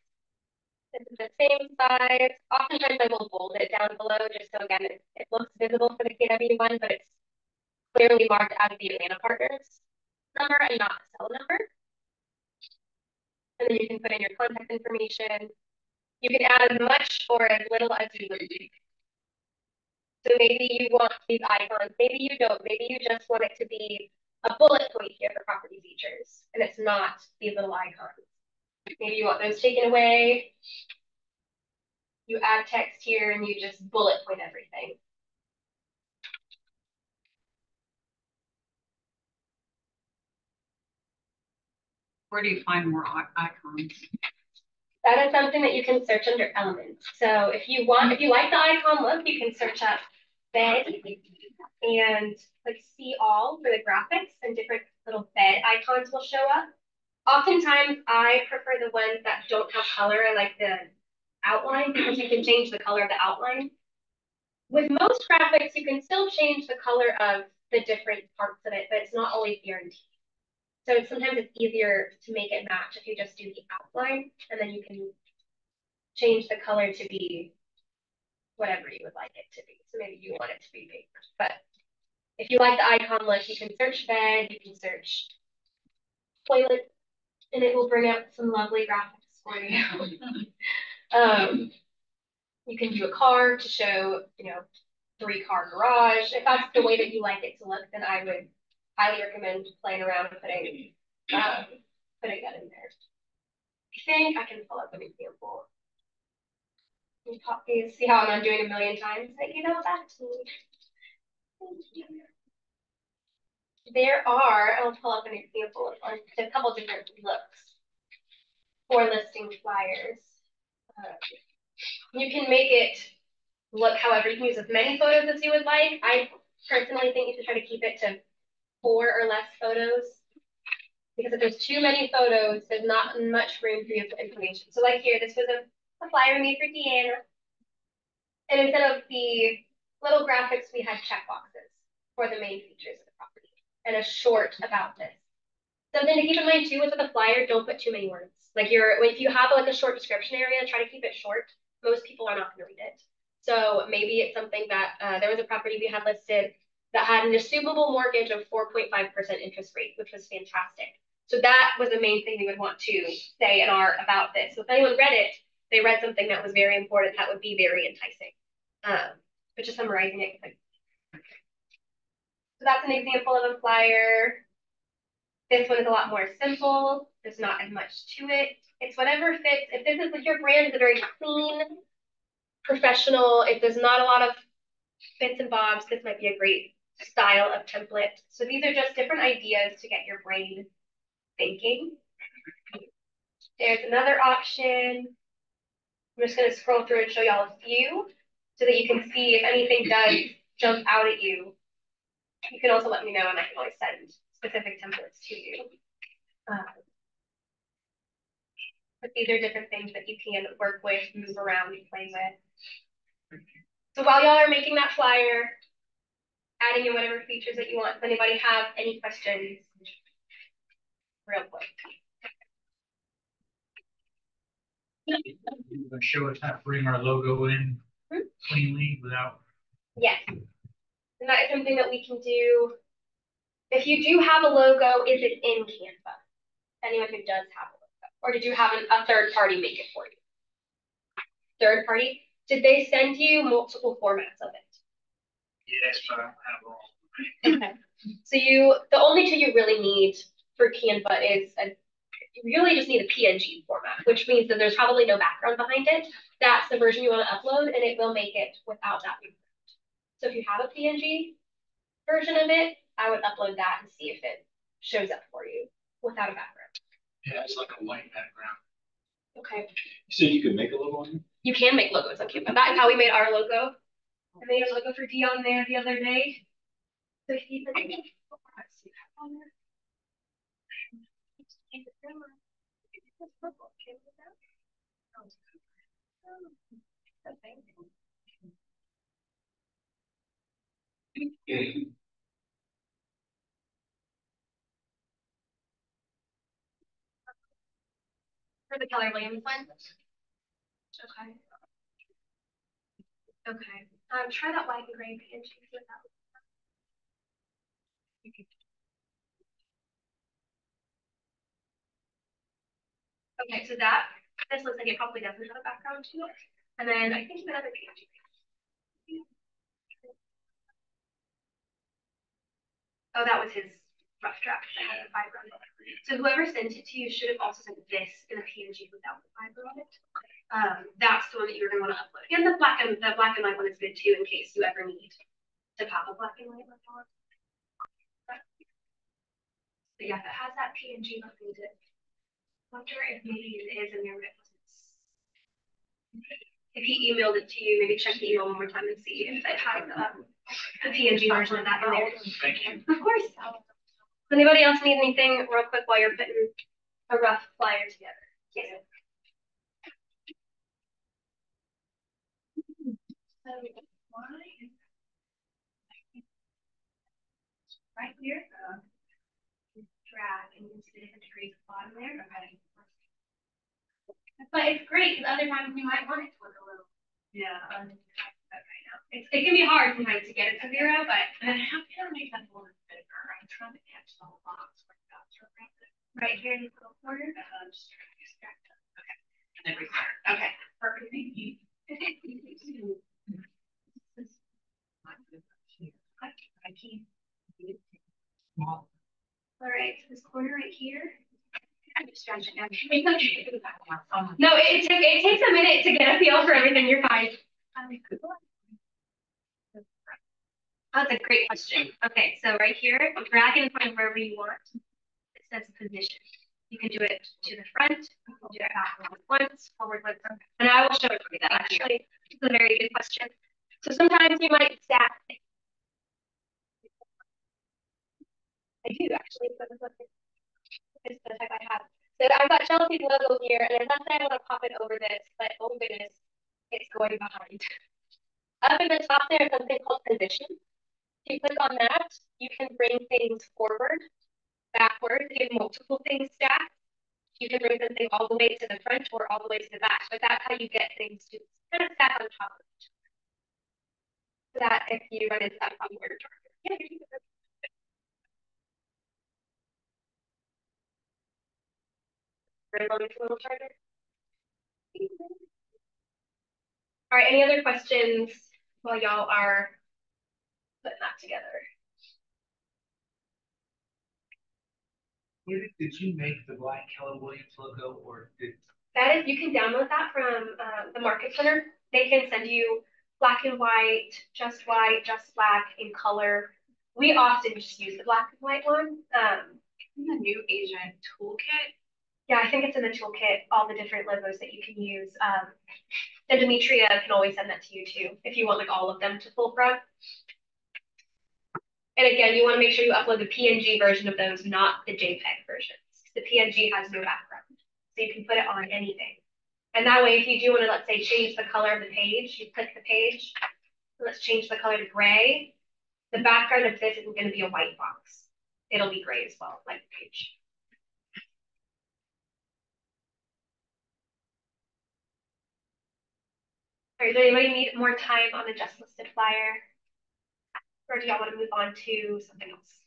This is the same size. Oftentimes I will bold it down below just so again it looks visible for the KW one, but it's clearly marked as the Atlanta Partners number and not the cell number. And then you can put in your contact information. You can add as much or as little as you would like. So maybe you want these icons, maybe you don't, maybe you just want it to be a bullet point here for property features, and it's not these little icons. Maybe you want those taken away. You add text here and you just bullet point everything. Where do you find more icons? That is something that you can search under elements. So if you like the icon look, you can search up bed and like see all for the graphics, and different little bed icons will show up. Oftentimes I prefer the ones that don't have color. I like the outline because you can change the color of the outline. With most graphics, you can still change the color of the different parts of it, but it's not always guaranteed. So sometimes it's easier to make it match if you just do the outline, and then you can change the color to be whatever you would like it to be. So maybe you want it to be pink, but if you like the icon look, you can search bed, you can search toilet, and it will bring up some lovely graphics for you. You can do a car to show, 3-car garage. If that's the way that you like it to look, then I would highly recommend playing around and putting that in there. I think I can pull up an example. Let me pop these, see how I'm doing a million times. Thank you, that was actually. Thank you. I'll pull up an example of a couple different looks for listing flyers. You can make it look however, you can use as many photos as you would like. I personally think you should try to keep it to 4 or less photos, because if there's too many photos, there's not much room for you to put information. So like here, this was a flyer made for Deanna. And instead of the little graphics, we had checkboxes for the main features of the property and a short about this. Something to keep in mind too with the flyer, don't put too many words. Like if you have like a short description area, try to keep it short. Most people are not going to read it. So maybe it's something that there was a property we had listed that had an assumable mortgage of 4.5% interest rate, which was fantastic. So that was the main thing we would want to say in our about this. So if anyone read it, they read something that was very important, that would be very enticing. But just summarizing it. So that's an example of a flyer. This one is a lot more simple. There's not as much to it. It's whatever fits. If this is like your brand is a very clean, professional, if there's not a lot of bits and bobs, this might be a great style of template. So these are just different ideas to get your brain thinking. There's another option. I'm just going to scroll through and show y'all a few so that you can see if anything does jump out at you. You can also let me know, and I can always send specific templates to you. But these are different things that you can work with, move around, and play with. So while y'all are making that flyer, adding in whatever features that you want, does anybody have any questions? Real quick. You want to show us how to bring our logo in cleanly without. Yes. And that is something that we can do. If you do have a logo, is it in Canva? Anyone who does have a logo. Or did you have a third party make it for you? Third party? Did they send you multiple formats of it? Yes, but I don't have all. Okay. So the only two you really need for Canva is you really just need a PNG format, which means that there's probably no background behind it. That's the version you want to upload, and it will make it without that background. So if you have a PNG version of it, I would upload that and see if it shows up for you without a background. Yeah, it's like a white background. Okay. You said you could make a logo on it? You can make logos on Canva. That is how we made our logo. I made a logo for Dion there the other day. So if you let's see that on there. For the Keller Williams one? Okay. Okay. Try that white and gray and choose what that looks like. Okay, so this looks like it probably doesn't have a background to it. And then I think another page. Oh, that was his rough draft. I had a fiber on it. So whoever sent it to you should have also sent this in a PNG without the fiber on it. That's the one that you're gonna want to upload. And the black and white one is good too, in case you ever need to pop a black and white one on. But yeah, if it has that PNG behind it, I wonder if maybe it is in there, but it wasn't. If he emailed it to you, maybe check the email one more time and see if it has the PNG version of that in there. Thank you. Of course. Does anybody else need anything real quick while you're putting a rough flyer together? Yes. So right here, drag and you can see the different degrees at the bottom there. Okay. But it's great because other times you might want it to look a little right now. It can be hard sometimes to get it to 0, but And how can I make that a little bigger? I'm trying to catch the whole box like that. right here in this little corner. Just trying to distract them. Okay. And then return. Okay. Perfect. Thank you. I can't. All right, so this corner right here. No, it takes a minute to get a feel for everything. You're fine. That's a great question. Okay, so right here, drag it in front of wherever you want. It says position. You can do it to the front, you can do it backwards once, forward once, and I will show you that actually. It's a very good question. So sometimes you might stack things. I do actually, but it's the type I have. So I've got Chelsea's logo here, and there's nothing I want to pop it over this, but oh goodness, it's going behind. Up in the top there is something called position. If you click on that, you can bring things forward, backward, you have multiple things stacked. You can bring something all the way to the front or all the way to the back, but that's how you get things to kind of stack on top of each other. So that if you run into that problem where you're little charger. All right, any other questions while y'all are putting that together? Did you make the black Keller Williams logo or did? That is, you can download that from the Market Center. They can send you black and white, just black, in color. We often just use the black and white one. The new agent toolkit. Yeah, I think it's in the toolkit, all the different logos that you can use. And Demetria can always send that to you too, if you want like all of them to pull from. And again, you want to make sure you upload the PNG version of those, not the JPEG versions. The PNG has no background, so you can put it on anything. And that way, if you do want to, let's say, change the color of the page, you click the page, let's change the color to gray. The background of this isn't going to be a white box. It'll be gray as well, like the page. All right, does anybody need more time on the just listed flyer? Or do y'all want to move on to something else?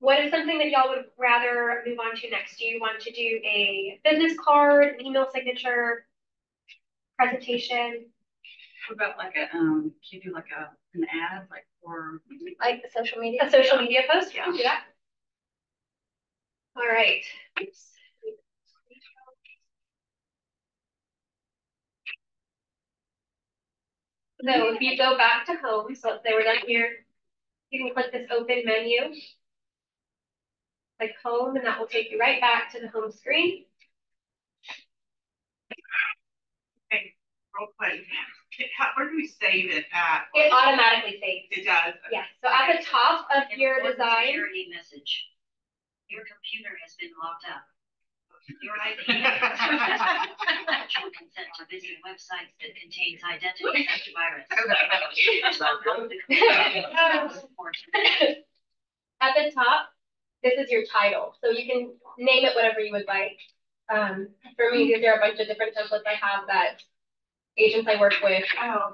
What is something that y'all would rather move on to next? Do you want to do a business card, an email signature, presentation? What about like a, can you do like an ad, like for? Like the social media? A social media post? Yeah. Do that. All right. Oops. So if you go back to home, so let's say we're done here, you can click this open menu, click home, and that will take you right back to the home screen. Okay, real quick, where do we save it at? It automatically saves. It does. Yeah, so at the top of your Important design, security message. Your computer has been locked up. Your IP can consent to visit websites that contains identity theft virus. at the top, this is your title. So you can name it whatever you would like. For me, there are a bunch of different templates I have that agents I work with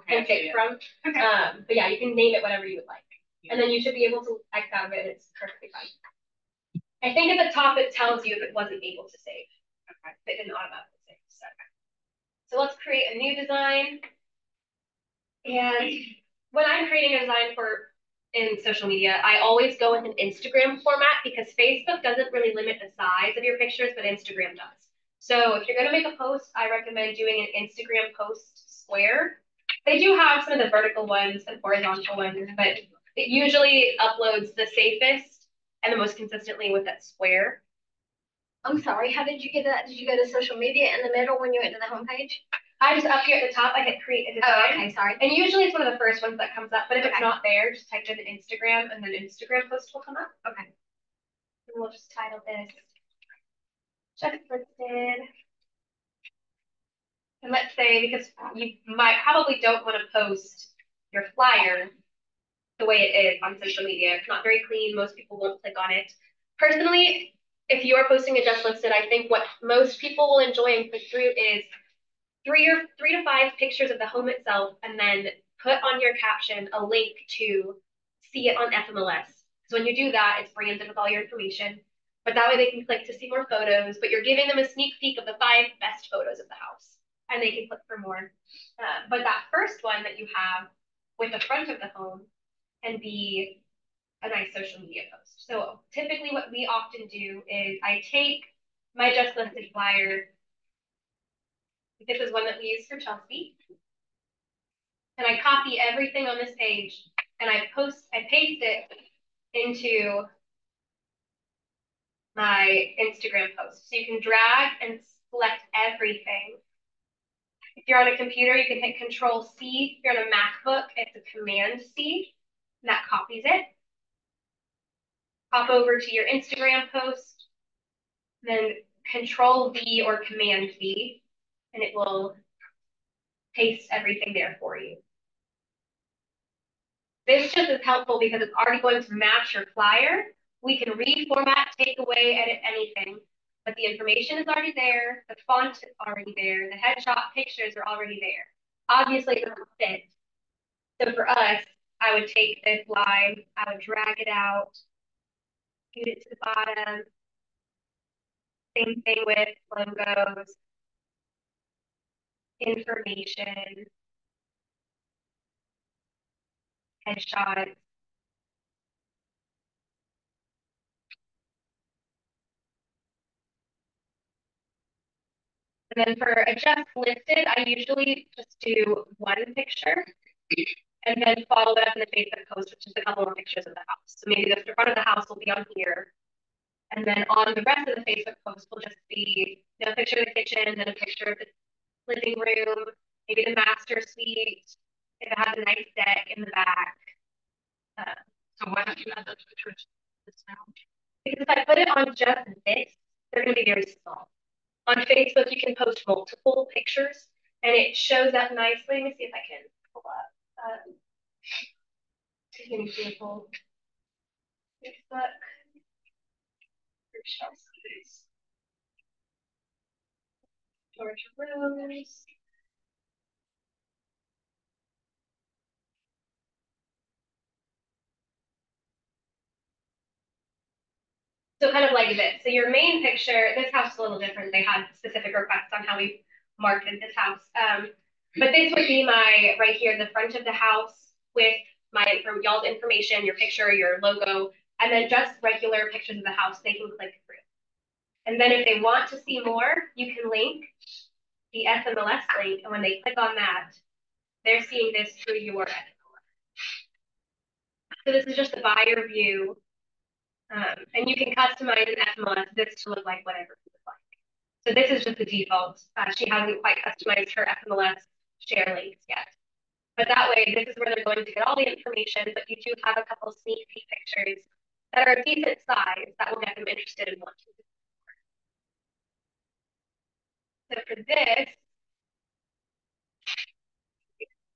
can pick from. Okay. But yeah, you can name it whatever you would like. And then you should be able to X out of it, and it's perfectly fine. I think at the top it tells you if it wasn't able to save. Okay. If it didn't automatically save. So let's create a new design. And when I'm creating a design in social media, I always go with an Instagram format because Facebook doesn't really limit the size of your pictures, but Instagram does. So if you're going to make a post, I recommend doing an Instagram post square. They do have some of the vertical ones and horizontal ones, but it usually uploads the safest and the most consistently with that square. I'm sorry, how did you get that? Did you go to social media in the middle when you went to the homepage? I just up here at the top, I hit create a design. Oh, okay, sorry. And usually it's one of the first ones that comes up, but if it's Okay. not there, just type in Instagram and then Instagram post will come up. Okay. And we'll just title this just listed. And let's say, because you might probably don't want to post your flyer the way it is on social media. It's not very clean. Most people won't click on it. Personally, if you are posting a just listed, I think what most people will enjoy and click through is three to five pictures of the home itself, and then put on your caption a link to see it on FMLS. So when you do that, it's branded with all your information. But that way they can click to see more photos, but you're giving them a sneak peek of the 5 best photos of the house, and they can click for more. But that first one that you have with the front of the home can be a nice social media post. So typically what we often do is I take my just listed flyer. This is one that we use for Chelsea. And I copy everything on this page and I paste it into my Instagram post. So you can drag and select everything. If you're on a computer, you can hit Control C. If you're on a MacBook, it's a Command C, and that copies it. Hop over to your Instagram post, then Control V or Command V, and it will paste everything there for you. This just is helpful because it's already going to match your flyer. We can reformat, take away, edit anything, but the information is already there, the font is already there, the headshot pictures are already there. Obviously, it doesn't fit. So for us, I would take this line, I would drag it out, get it to the bottom. Same thing with logos, information, headshots. And then for a just listed, I usually just do one picture and then follow it up in the Facebook post, which is a couple more pictures of the house. So maybe the front of the house will be on here. And then on the rest of the Facebook post will just be a picture of the kitchen and a picture of the living room, maybe the master suite, if it has a nice deck in the back. So why don't you add those pictures this now? Because if I put it on just this, they're going to be very small. On Facebook, you can post multiple pictures, and it shows up nicely. Let me see if I can pull up an example. Facebook. Georgia Rose. So kind of like this. So your main picture, this house is a little different. They had specific requests on how we marketed this house. But this would be my, right here, the front of the house with from y'all's information, your picture, your logo, and then just regular pictures of the house they can click through. And then if they want to see more, you can link the FMLS link. And when they click on that, they're seeing this through your FMLS. So this is just the buyer view. And you can customize an FMLS this to look like whatever you would like. So this is just the default. She hasn't quite customized her FMLS share links yet. But that way, this is where they're going to get all the information, but you do have a couple sneak peek pictures that are a decent size that will get them interested in wanting to. So for this,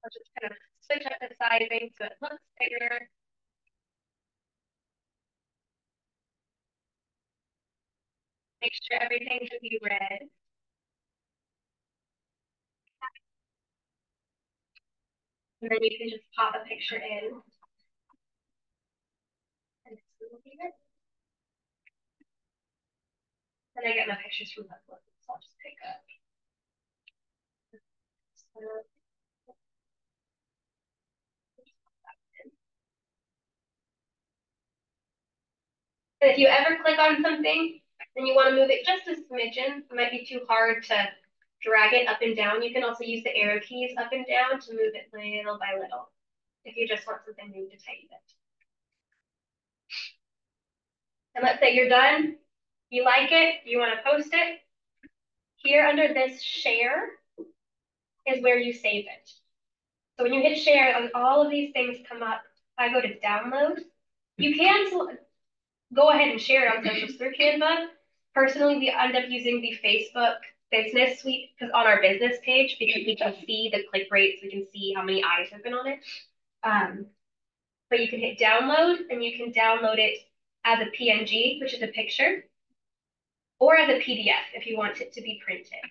I'll just kind of switch up the sizing so it looks bigger. Make sure everything can be read. And then you can just pop a picture in. And it's really good. And I get my pictures from that book, so I'll just pick up. And if you ever click on something and you want to move it just a smidgen, it might be too hard to drag it up and down. You can also use the arrow keys up and down to move it little by little if you just want something new to tighten it. And let's say you're done, you like it, you want to post it. Here under this share is where you save it. So when you hit share, all of these things come up. If I go to download, you can go ahead and share it on socials through Canva. Personally, we end up using the Facebook business suite because on our business page, because we can see the click rates, we can see how many eyes have been on it. But you can hit download and you can download it as a PNG, which is a picture, or as a PDF if you want it to be printed.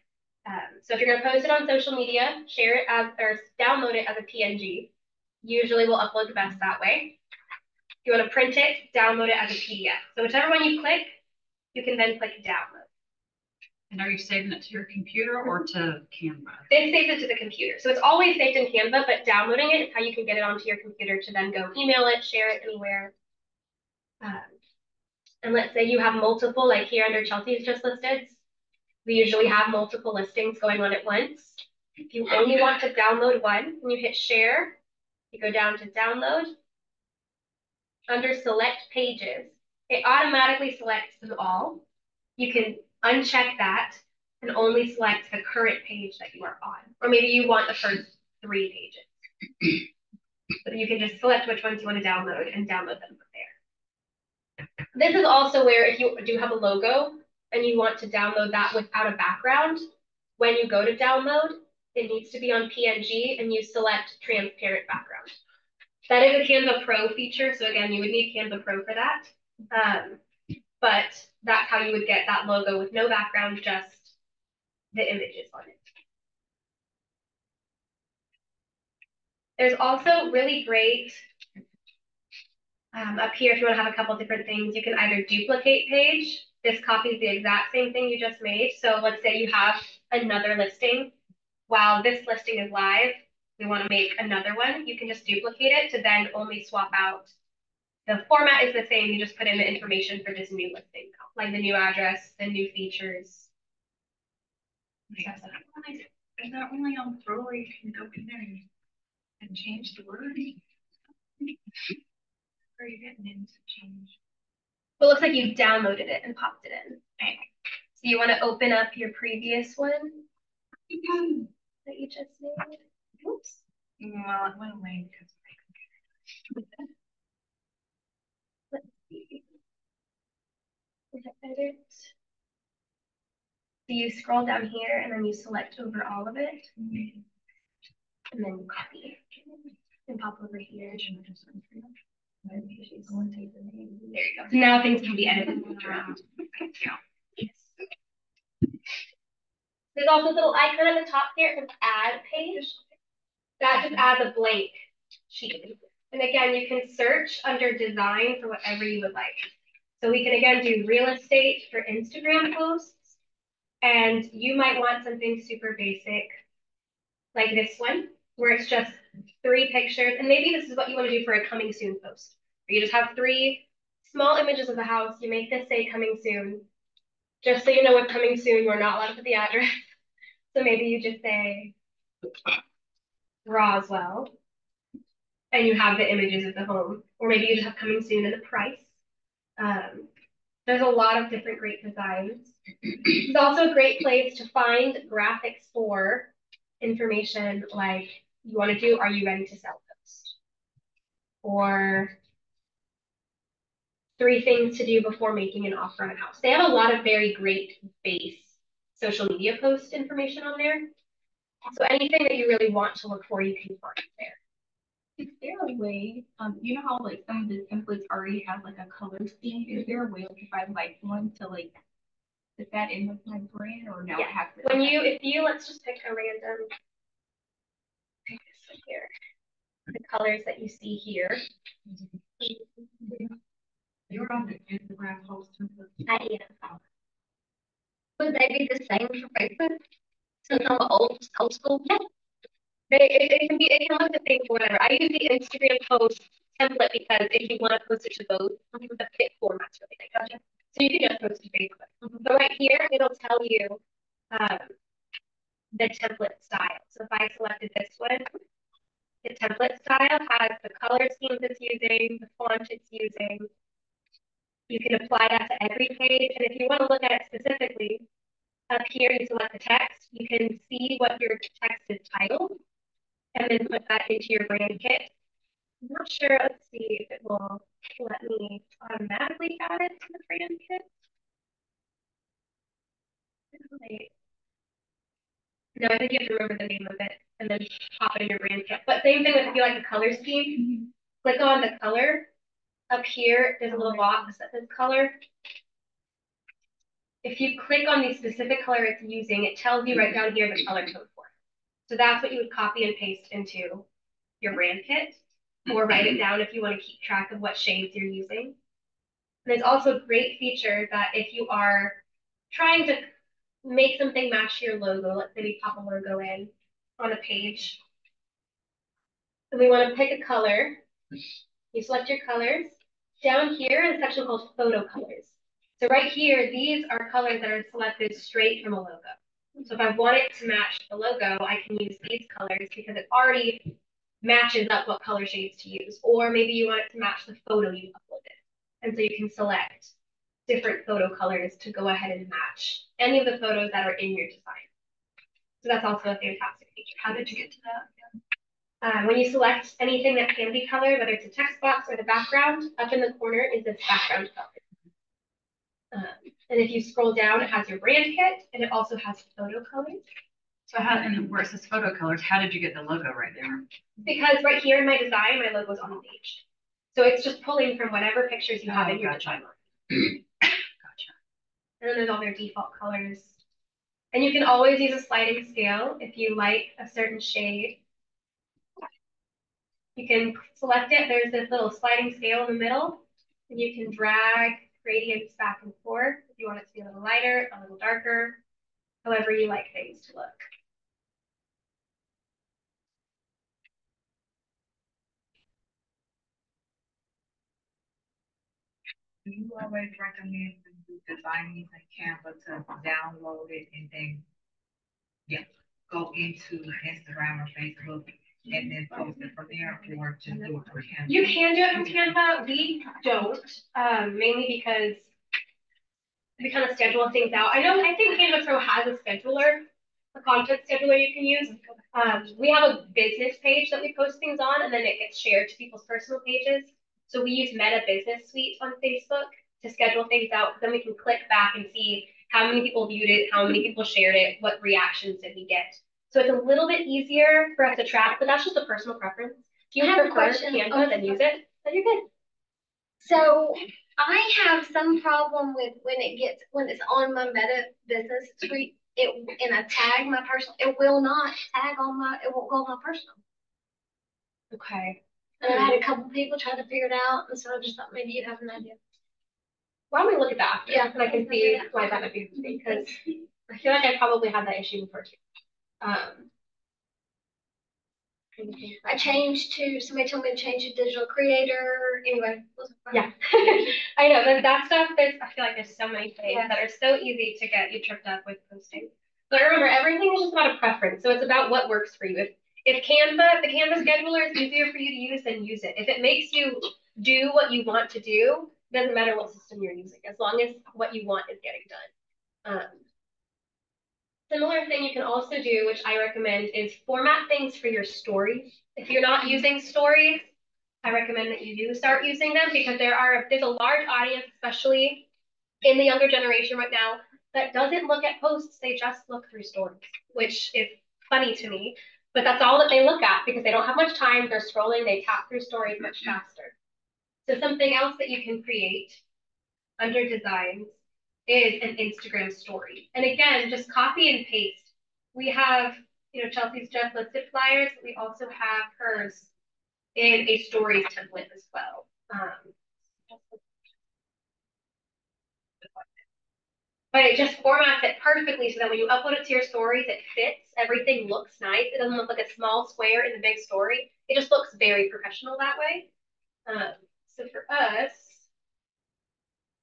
So if you're going to post it on social media, share it as, or download it as a PNG. Usually we'll upload the best that way. If you want to print it, download it as a PDF. So whichever one you click, you can then click download. And are you saving it to your computer or to Canva? It saves it to the computer. So it's always saved in Canva, but downloading it is how you can get it onto your computer to then go email it, share it anywhere. And let's say you have multiple, like here under Chelsea's just listed. We usually have multiple listings going on at once. If you only want to download one, when you hit share, you go down to download. Under select pages, it automatically selects them all. You can uncheck that and only select the current page that you are on. Or maybe you want the first 3 pages. But you can just select which ones you want to download and download them from there. This is also where if you do have a logo and you want to download that without a background, when you go to download, it needs to be on PNG and you select transparent background. That is a Canva Pro feature. So again, you would need Canva Pro for that. But that's how you would get that logo with no background, just the images on it. There's also really great, up here, if you want to have a couple different things, you can either duplicate page. This copies the exact same thing you just made. So let's say you have another listing. While this listing is live, we want to make another one. You can just duplicate it to then only swap out. The format is the same. You just put in the information for this new listing, like the new address, the new features. Is that only on Pro where you can go in there and change the wording? Or are you getting into change? Well, it looks like you downloaded it and popped it in. Okay. So you want to open up your previous one that you just made. Oops. Well, it went away because of my computer. Let's see. Edit. So you scroll down here and then you select over all of it. And then you copy and pop over here. There you go. So now things can be edited around. Yes. There's also a little icon at the top here. It says add page. That just adds a blank sheet. And again, you can search under design for whatever you would like. So we can again do real estate for Instagram posts. And you might want something super basic like this one, where it's just 3 pictures. And maybe this is what you want to do for a coming soon post. Where you just have 3 small images of the house. You make this say coming soon. Just so you know what's coming soon, you're not allowed to put the address. So maybe you just say Roswell, and you have the images of the home, or maybe you just have coming soon and the price. There's a lot of different great designs. It's also a great place to find graphics for information like you want to do, are you ready to sell post? Or 3 things to do before making an offer on a house. They have a lot of very great base social media post information on there. So anything that you really want to look for, you can find there. Is there a way, you know how like some of the templates already have like a color scheme? Is there a way like if I like one to like fit that in with my brand or no? Yeah. I have to. If you let's just pick a random, pick this one here. The colors that you see here. You're on the Instagram post template. I am. Would they be the same for Facebook? Since I'm old school? Yeah. It can look the same for whatever. I use the Instagram post template because if you want to post it to both, the fit format's really nice. Gotcha. So you can just post to Facebook. But right here, it'll tell you the template style. So if I selected this one, the template style has the color schemes it's using, the font it's using. You can apply that to every page. And if you want to look at it specifically, up here you select the text. You can see what your text is titled and then put that into your brand kit. I'm not sure, let's see if it will let me automatically add it to the brand kit. No, I think you have to remember the name of it and then pop it in your brand kit. But same thing with if you like the color scheme, click on the color. Up here, there's a little box that says color. If you click on the specific color it's using, it tells you right down here the color code for it. So that's what you would copy and paste into your brand kit, or write it down if you want to keep track of what shades you're using. And there's also a great feature that if you are trying to make something match your logo, let's say we pop a logo in on a page, and we want to pick a color, you select your colors. Down here is a section called photo colors. So right here, these are colors that are selected straight from a logo. So if I want it to match the logo, I can use these colors because it already matches up what color shades to use. Or maybe you want it to match the photo you uploaded. And so you can select different photo colors to go ahead and match any of the photos that are in your design. So that's also a fantastic feature. How did you get to that? When you select anything that can be colored, whether it's a text box or the background, up in the corner is this background color. And if you scroll down, it has your brand kit, and it also has photo colors. So how, and where it says photo colors, how did you get the logo right there? Because right here in my design, my logo's on the page. So it's just pulling from whatever pictures you have in your design. Gotcha. And then there's all their default colors. And you can always use a sliding scale if you like a certain shade. You can select it. There's this little sliding scale in the middle, and you can drag gradients back and forth if you want it to be a little lighter, a little darker, however you like things to look. Do you always recommend when you design using Canva to download it and then go into Instagram or Facebook and then post it from there, or just do it from Canva? You can do it from Canva. We don't, mainly because we kind of schedule things out. I think Canva Pro has a scheduler, a content scheduler you can use. We have a business page that we post things on, and then it gets shared to people's personal pages. So we use Meta Business Suite on Facebook to schedule things out, because then we can click back and see how many people viewed it, how many people shared it, what reactions did we get. So it's a little bit easier for us to track, but that's just a personal preference. If you have a question, Canva, then use it, then you're good. So I have some problem with when it's on my Meta Business Suite, and I tag my personal, it will not tag on it won't go on my personal. Okay. And I had a couple people try to figure it out, and so I just thought maybe you'd have an idea. Why don't we look at that? Yeah. And I can see why that might be, because I feel like I probably had that issue before too. I changed to, somebody told me to change to digital creator. Anyway. Yeah. I know, but that stuff, I feel like there's so many things that are so easy to get you tripped up with posting. But remember, everything is just about a preference. So it's about what works for you. If the Canva scheduler is easier for you to use, then use it. If it makes you do what you want to do, doesn't matter what system you're using, as long as what you want is getting done. Similar thing you can also do, which I recommend, is format things for your stories. If you're not using stories, I recommend that you do start using them because there's a large audience, especially in the younger generation right now, that doesn't look at posts, they just look through stories, which is funny to me, but that's all that they look at because they don't have much time, they're scrolling, they tap through stories much faster. So something else that you can create under designs is an Instagram story. And again, just copy and paste. We have, Chelsea's just listed flyers, but we also have hers in a stories template as well. But it just formats it perfectly so that when you upload it to your stories, it fits. Everything looks nice. It doesn't look like a small square in the big story. It just looks very professional that way. So for us,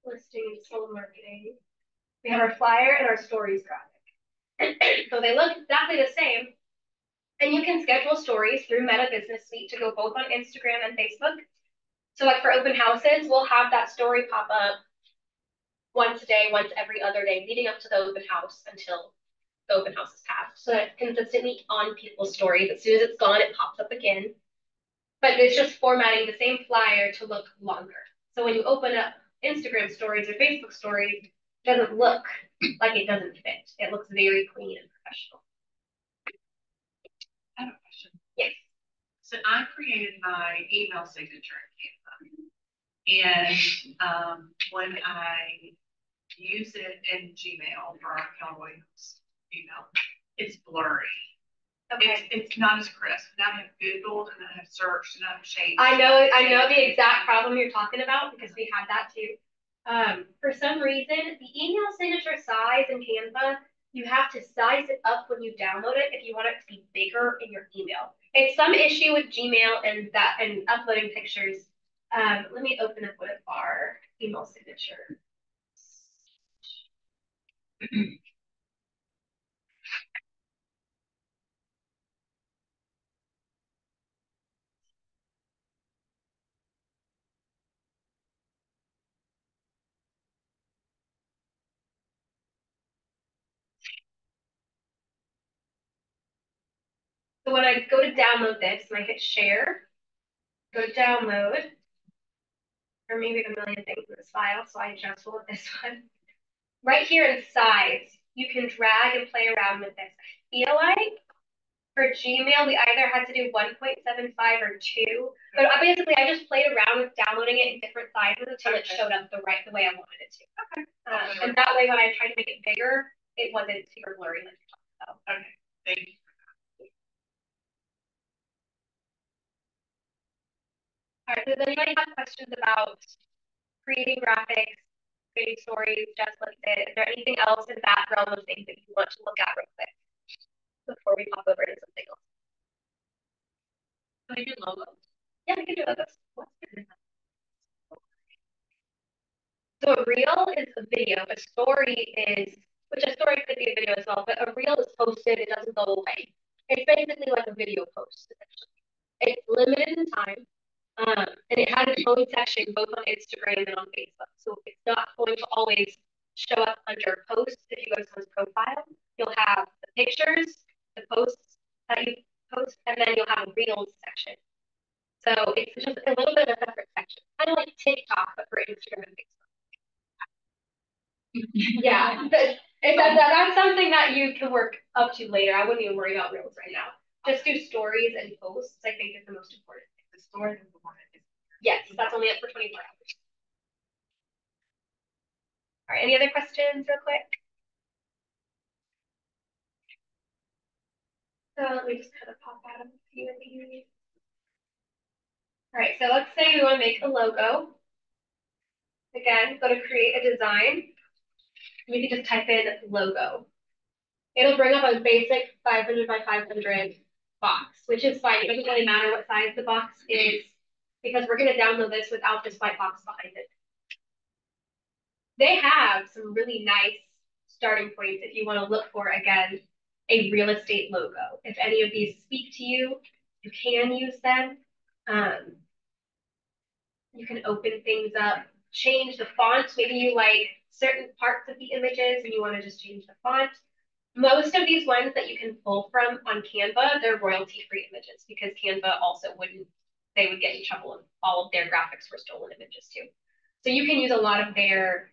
listing and sold marketing, we have our flyer and our stories graphic. So they look exactly the same. And you can schedule stories through Meta Business Suite to go both on Instagram and Facebook. So like for open houses, we'll have that story pop up once a day, once every other day, leading up to the open house until the open house is passed. So it's consistently on people's stories. As soon as it's gone, it pops up again. But it's just formatting the same flyer to look longer. So when you open up Instagram stories or Facebook stories, it doesn't look like it doesn't fit. It looks very clean and professional. I have a question. Yes. So I created my email signature in Canva. And when I use it in Gmail for our Cowboys email, it's blurry. Okay. It's not as crisp. Now I have Googled and I have searched and I've changed. I know the exact problem you're talking about because we had that too. For some reason, the email signature size in Canva, you have to size it up when you download it if you want it to be bigger in your email. It's some issue with Gmail and uploading pictures. Let me open up one of our email signature. So when I go to download this, and I hit share, go to download, or maybe a million things in this file, so I just will with this one. Right here in size, you can drag and play around with this. I feel like for Gmail, we either had to do 1.75 or 2, but basically I just played around with downloading it in different sizes until it showed up the way I wanted it to. Okay. And that way, when I tried to make it bigger, it wasn't super blurry like you talked about. Okay, thank you. All right, so does anybody have questions about creating graphics, creating stories, just like this? Is there anything else in that realm of things that you want to look at real quick before we pop over to something else? Can I do logos? Yeah, we can do logos. So a reel is a video. A story is, which a story could be a video as well, but a reel is posted. It doesn't go away. It's basically like a video post, essentially. It's limited in time. And it has its own section both on Instagram and on Facebook. So it's not going to always show up under posts. If you go to someone's profile, you'll have the pictures, the posts that you post, and then you'll have a reels section. So it's just a little bit of a separate section, kind of like TikTok, but for Instagram and Facebook. Yeah, that's something that you can work up to later. I wouldn't even worry about reels right now. Just do stories and posts, I think is the most important thing. The story is the one that is. Yes, that's only up for 24 hours. All right, any other questions real quick? So let me just kind of pop out of a few of these. All right, so let's say we want to make a logo. Again, go to create a design. We can just type in logo. It'll bring up a basic 500 by 500 box, which is fine. It doesn't really matter what size the box is because we're going to download this without this white box behind it. They have some really nice starting points if you want to look for, again, a real estate logo. If any of these speak to you, you can use them. You can open things up, change the font. Maybe you like certain parts of the images and you want to just change the font. Most of these ones that you can pull from on Canva, they're royalty-free images because Canva also they would get in trouble if all of their graphics were stolen images too. So you can use a lot of their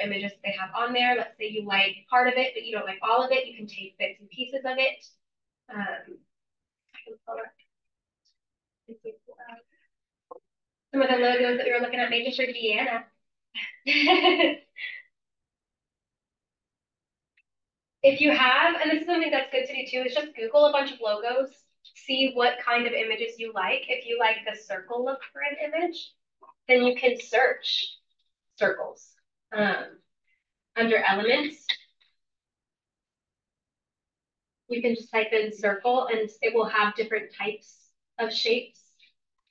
images they have on there. Let's say you like part of it, but you don't like all of it. You can take bits and pieces of it. Some of the logos that we were looking at making for Deanna. If you have, and this is something that's good to do too, is just Google a bunch of logos, see what kind of images you like. If you like the circle look for an image, then you can search circles under elements. You can just type in circle and it will have different types of shapes.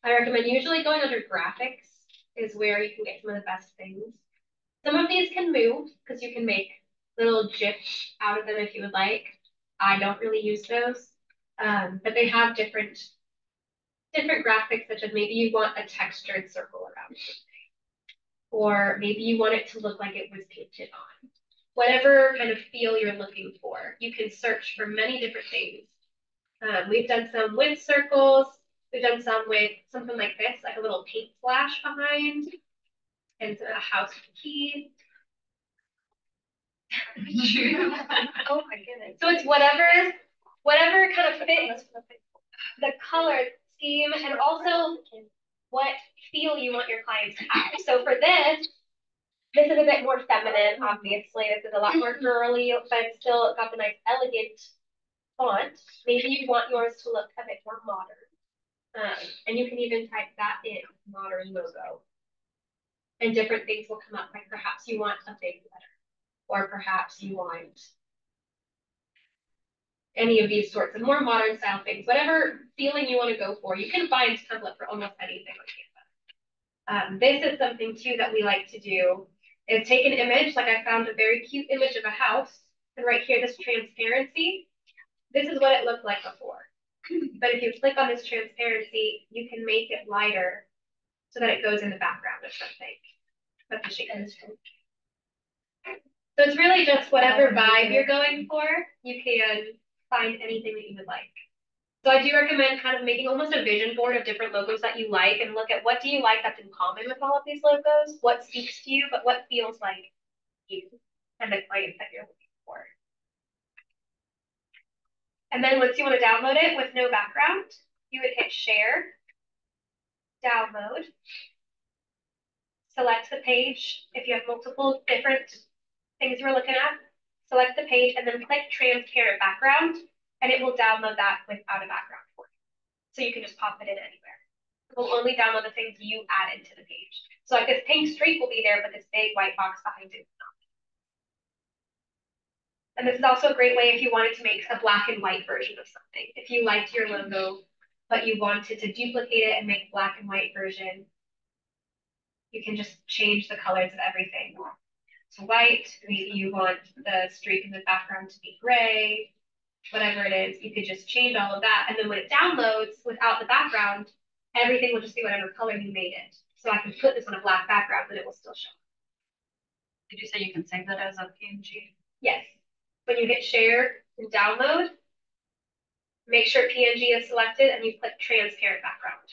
I recommend usually going under graphics is where you can get some of the best things. Some of these can move because you can make little GIFs out of them if you would like. I don't really use those, but they have different graphics, such as maybe you want a textured circle around something, or maybe you want it to look like it was painted on. Whatever kind of feel you're looking for, you can search for many different things. We've done some with circles. We've done some with something like this, like a little paint splash behind, and a house key. Oh my goodness. So it's whatever kind of fits the color scheme and also what feel you want your clients to have. So for this is a bit more feminine, obviously. This is a lot more girly, but it's still got the nice elegant font. Maybe you want yours to look a bit more modern. And you can even type that in, modern logo. And different things will come up, like perhaps you want a big letter, or perhaps you want any of these sorts of more modern style things. Whatever feeling you want to go for, you can find a template for almost anything on Canva. This is something too that we like to do, is take an image, like I found a very cute image of a house, and right here, this transparency, this is what it looked like before. But if you click on this transparency, you can make it lighter so that it goes in the background of something. That's the shape of this one. So it's really just whatever vibe you're going for, you can find anything that you would like. So I do recommend kind of making almost a vision board of different logos that you like and look at what do you like that's in common with all of these logos, what speaks to you, but what feels like you and the clients that you're looking for. And then once you want to download it with no background, you would hit share, download, select the page. If you have multiple different things you're looking at, select the page and then click transparent background, and it will download that without a background for you. So you can just pop it in anywhere. It will only download the things you added to the page. So like this pink streak will be there, but this big white box behind it is not. And this is also a great way if you wanted to make a black and white version of something. If you liked your logo, but you wanted to duplicate it and make a black and white version, you can just change the colors of everything to white. Maybe you want the streak in the background to be gray, whatever it is, you could just change all of that. And then when it downloads without the background, everything will just be whatever color you made it. So I can put this on a black background, but it will still show. Did you say you can save that as a PNG? Yes. When you hit share and download, make sure PNG is selected and you click transparent background.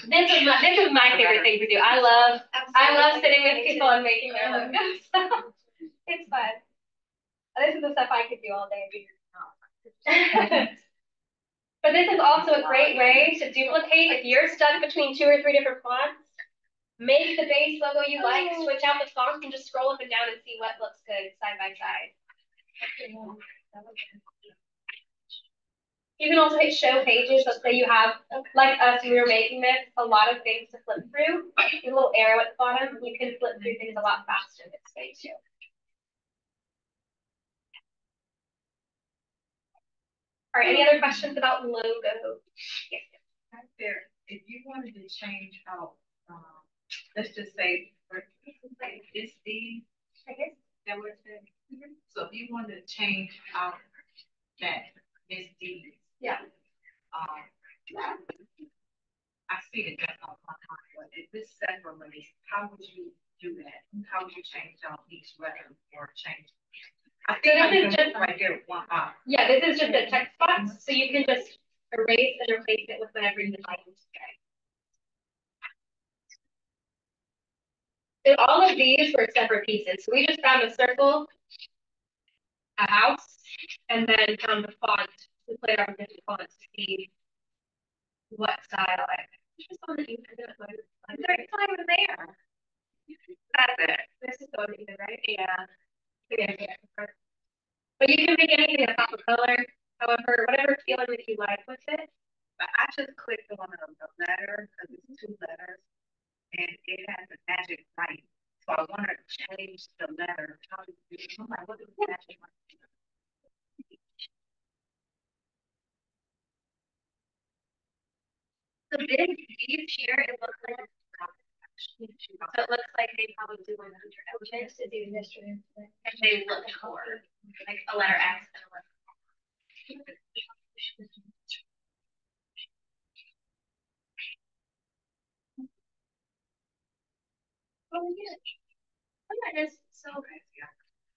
This is my favorite thing to do. I love sitting with people and making their logos. It's fun. This is the stuff I could do all day. But this is also a great way to duplicate. If you're stuck between 2 or 3 different fonts, make the base logo you like, switch out the fonts, and just scroll up and down and see what looks good side by side. You can also hit show pages. Let's say you have, like us, we were making this, a lot of things to flip through. There's a little arrow at the bottom. You can flip through things a lot faster this way too. All right, any other questions about logo? Yes. if you wanted to change out, let's just say, it's the, I guess, that was it. So if you wanted to change out that Miss D. Yeah. I see that that's on my mind, but if this separately, how would you do that? How would you change out each letter or change? I think So I this can is just right there, one eye. Yeah, this is just a text box, so you can just erase and replace it with whatever you would like to say. And all of these were separate pieces. So we just found a circle, a house, and then found the font. We played around with different fonts to see what style I just on the internet. It's not even there. That's it. This is the one you did, right? Yeah. Yeah. But you can make anything a pop of color, however, whatever feeling that you like with it. But I just clicked on the letter because it's 2 letters and it has a magic light. So I want to change the letter. How do you do it? I'm like, what is the magic light? So these here, it looks like so it looks like they probably do 100 elements to do history. And they look for like a letter X and a letter. Oh yeah. Oh yeah, it is so good. Yeah.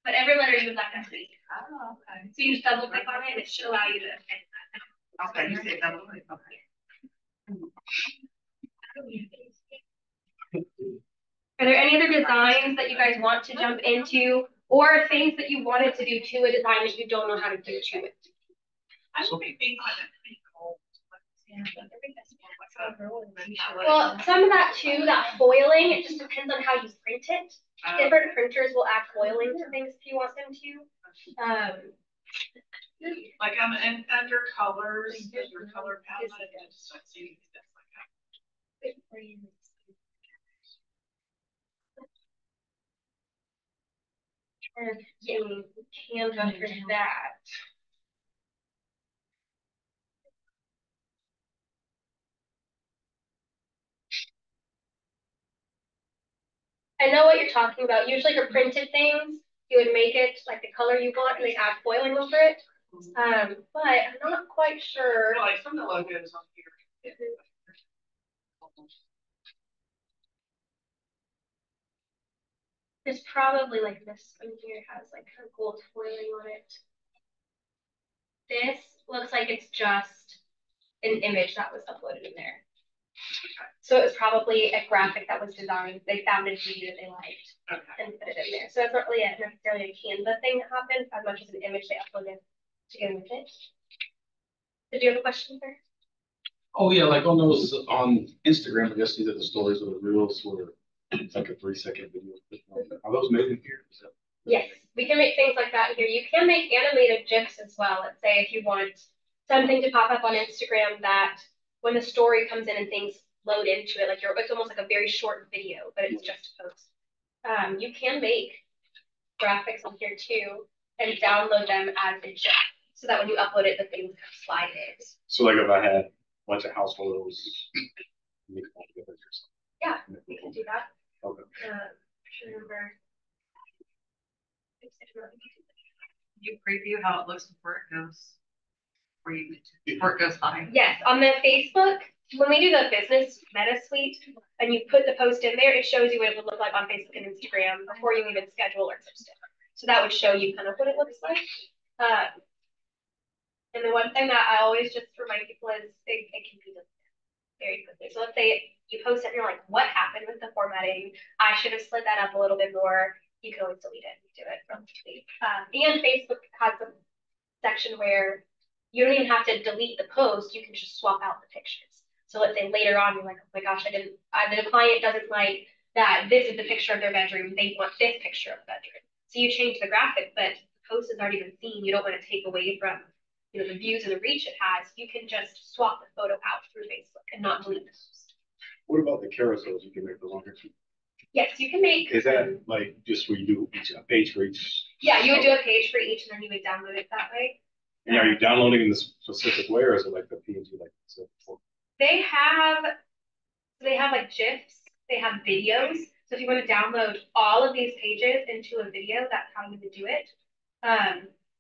But every letter you would like to see. Oh, okay. So you just double click on it and it should allow you to. Okay, you said double click. Okay. Are there any other designs that you guys want to jump into, or things that you wanted to do to a design that you don't know how to do to it? I don't think things like that. Well, some of that too, that foiling, it just depends on how you print it. Different printers will add foiling to things if you want them to. Like and under colors, your color palette, I just don't see stuff like that. Getting Canva for that. I know what you're talking about. Usually for printed things, you would make it like the color you want and they add foiling over it. But I'm not quite sure. No, like some of the logos on here. There's probably like this one here has like kind of gold foiling on it. This looks like it's just an image that was uploaded in there. So it was probably a graphic that was designed. They found a view that they liked and put it in there. So it's not really necessarily a Canva thing that happened as much as an image they uploaded to get with it. Did you have a question, sir? Oh yeah, like on those on Instagram, I guess these are the stories or the reels where it's like a 3-second video. Are those made in here? Yes, we can make things like that here. You can make animated GIFs as well. Let's say if you want something to pop up on Instagram that when the story comes in and things load into it, like it's almost like a very short video, but it's just a post. You can make graphics on here too and download them as a GIF so that when you upload it, the things slide in. So like if I had a bunch of house photos, yeah, we can do that. Okay. Remember. You preview how it looks before it goes. Before it goes live. Yes, on the Facebook, when we do the business meta suite and you put the post in there, it shows you what it would look like on Facebook and Instagram before you even schedule or post it. So that would show you kind of what it looks like. And the one thing that I always just remind people is it can be done very quickly. So let's say you post it and you're like, what happened with the formatting? I should have slid that up a little bit more. You can always delete it and do it from delete. And Facebook has a section where you don't even have to delete the post. You can just swap out the pictures. So let's say later on, you're like, oh my gosh, the client doesn't like that. This is the picture of their bedroom. They want this picture of the bedroom. So you change the graphic, but the post has already been seen. You don't want to take away from the views and the reach it has. You can just swap the photo out through Facebook and not delete the post. What about the carousels you can make the longer? Yes, you can make. Is that like just where you do a page for each? Yeah, you would do a page for each, and then you would download it that way. And are you downloading in the specific way, or is it like the PNG like They have like GIFs, they have videos. So if you want to download all of these pages into a video, that's how you would do it.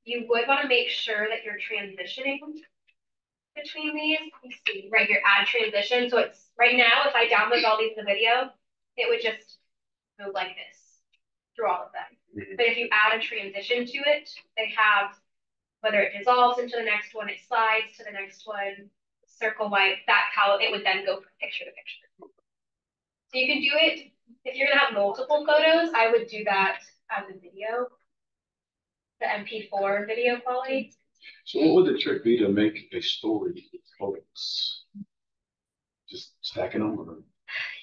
You would want to make sure that you're transitioning between these. You see, right here, add transition. So it's right now, if I download all these in the video, it would just go like this through all of them. But if you add a transition to it, they have, whether it dissolves into the next one, it slides to the next one, circle wipe, that's how it would then go from picture to picture. So you can do it, if you're gonna have multiple photos, I would do that as a video, the MP4 video quality. So what would the trick be to make a story with photos? Just stacking them or?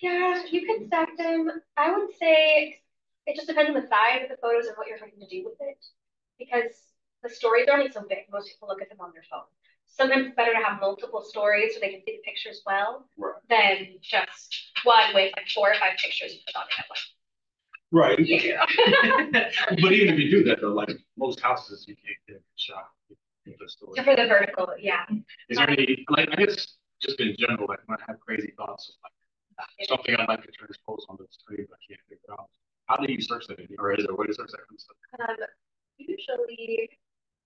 Yeah, you can stack them. I would say it just depends on the size of the photos and what you're trying to do with it. Because the stories are only so big, most people look at them on their phone. Sometimes it's better to have multiple stories so they can see the pictures well, than just one with like 4 or 5 pictures you put on it. Right. Yeah. But even if you do that though, like most houses, you can't get a shot with the story. For the vertical, yeah. Is there any, like, I guess just in general, like when I have crazy thoughts of like something I'd like to transpose on the screen, but I can't figure out. How do you search that? Or is there a way to search that kind of stuff? Usually,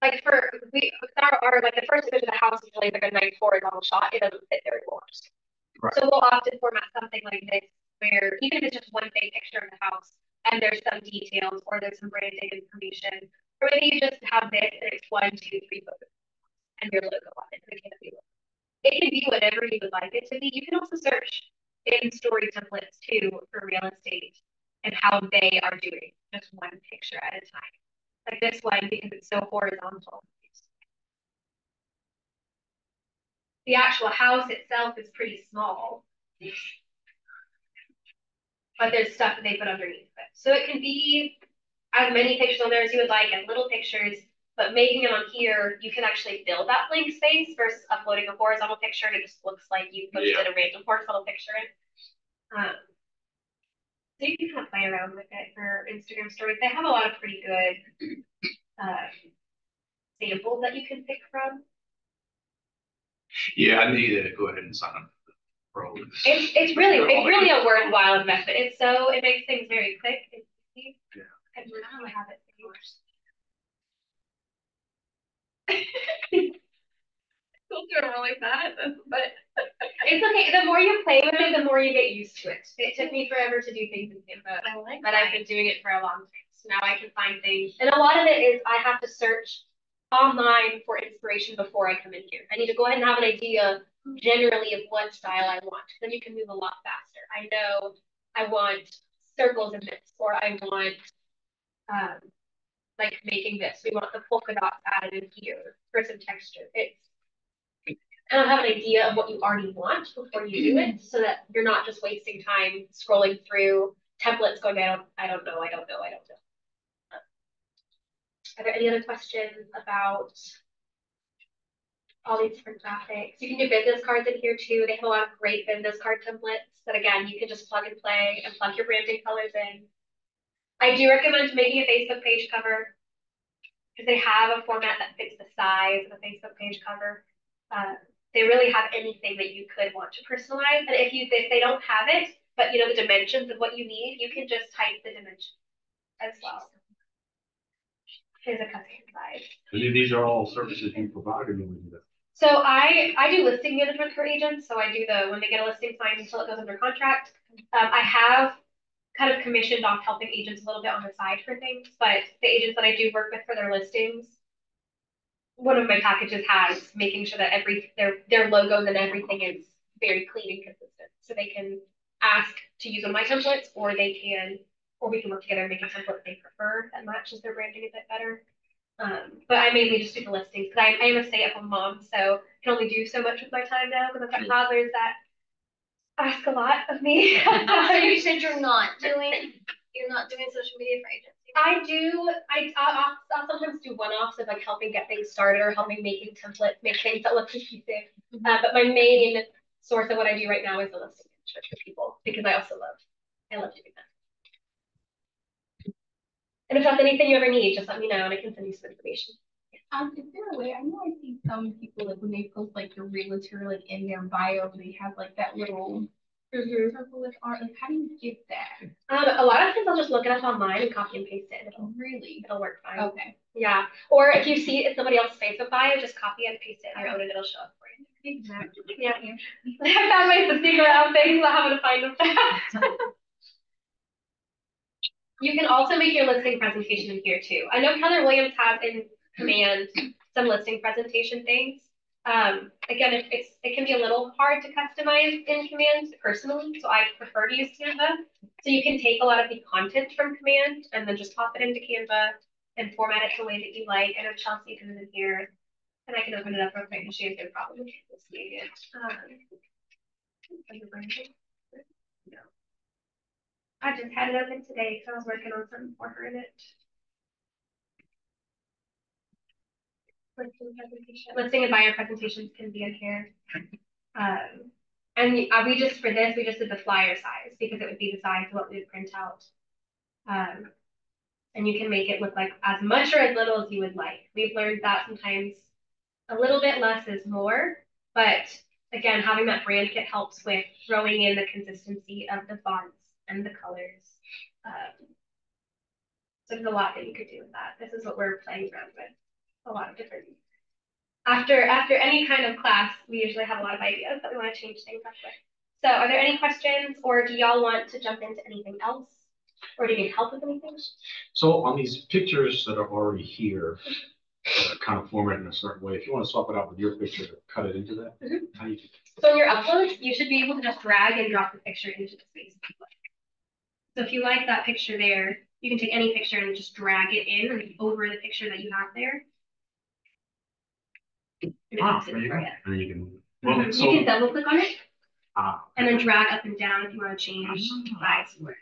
like for our like the first image of the house is like a nice horizontal shot. It doesn't fit very well. Right. So we'll often format something like this, where even if it's just one big picture of the house and there's some details or there's some branding information, or maybe you just have this and it's 1, 2, 3 photos and your logo on it. It can be whatever you would like it to be. You can also search in story templates too for real estate and how they are doing just one picture at a time. Like this one, because it's so horizontal. The actual house itself is pretty small, but there's stuff that they put underneath it. So it can be as many pictures on there as you would like and little pictures, but making it on here, you can actually build that blank space versus uploading a horizontal picture and it just looks like you posted a random horizontal picture in. So you can kind of play around with it for Instagram stories. They have a lot of pretty good samples that you can pick from. Yeah, I need to go ahead and sign up for the pro. It's really a worthwhile investment. It makes things very quick and easy. Yeah. And we're gonna have it Don't do it really fast, but it's okay. The more you play with it, the more you get used to it. It took me forever to do things in Canva, but I've been doing it for a long time. So now I can find things. And a lot of it is I have to search online for inspiration before I come in here. I need to go ahead and have an idea generally of what style I want. Then you can move a lot faster. I know I want circles in this, or I want like making this. We want the polka dots added in here for some texture. It's kind of have an idea of what you already want before you do it, so that you're not just wasting time scrolling through templates going, I don't know. Are there any other questions about all these different graphics? You can do business cards in here too. They have a lot of great business card templates that again, you can just plug and play and plug your branding colors in. I do recommend making a Facebook page cover because they have a format that fits the size of a Facebook page cover. They really have anything that you could want to personalize. And if they don't have it, but you know the dimensions of what you need, you can just type the dimension as well. Here's a custom size. These are all services you provide, or you do that? So I do listing management for agents. So I do when they get a listing signed until it goes under contract. I have kind of commissioned off helping agents a little bit on the side for things, but the agents that I do work with for their listings, one of my packages has making sure that their logos and everything is very clean and consistent. So they can ask to use one of my templates, or we can work together and make a template they prefer that matches their branding a bit better. But I mainly just do the listings because I am a stay-at-home mom, so I can only do so much with my time now because I've got toddlers that ask a lot of me. So you said you're not doing social media for agents. I'll sometimes do one-offs of like helping get things started or helping making templates, make things that look cohesive. But my main source of what I do right now is the listing management for people because I love doing that. And if that's anything you ever need, just let me know and I can send you some information. Is there a way? I know I see some people like when they post like the realtor like in their bio, they have like that little circle with art. Like, how do you get that? A lot of times I'll just look it up online and copy and paste it. And it'll work fine. Okay. Yeah. Or if you see it's somebody else's Facebook bio, just copy and paste it in your own and it'll show up for you. Exactly. Yeah. That way it's a secret out things about having to find them fast. You can also make your listing presentation in here too. I know Keller Williams has in Command some listing presentation things. Again, it can be a little hard to customize in Command personally, so I prefer to use Canva. So you can take a lot of the content from Command and then just pop it into Canva and format it the way that you like. I know Chelsea can in here, and I can open it up real quick and she has no problem with seeing it. No. I just had it open today because I was working on something for her in it. Listing and buyer presentations can be in here. And we just did the flyer size because it would be the size of what we would print out. And you can make it look like as much or as little as you would like. We've learned that sometimes a little bit less is more, but again, having that brand kit helps with throwing in the consistency of the fonts and the colors. So there's a lot that you could do with that. This is what we're playing around with. A lot of different. After any kind of class, we usually have a lot of ideas that we want to change things up with. So are there any questions, or do y'all want to jump into anything else? Or do you need help with anything? So on these pictures that are already here, that are kind of formatted in a certain way, if you want to swap it out with your picture to cut it into that, how do you do that? So in your uploads, you should be able to just drag and drop the picture into the space if you like. So if you like that picture there, you can take any picture and just drag it in and over the picture that you have there. There you go. And you can, well, you can double click on it okay. and then drag up and down if you want to change size for it.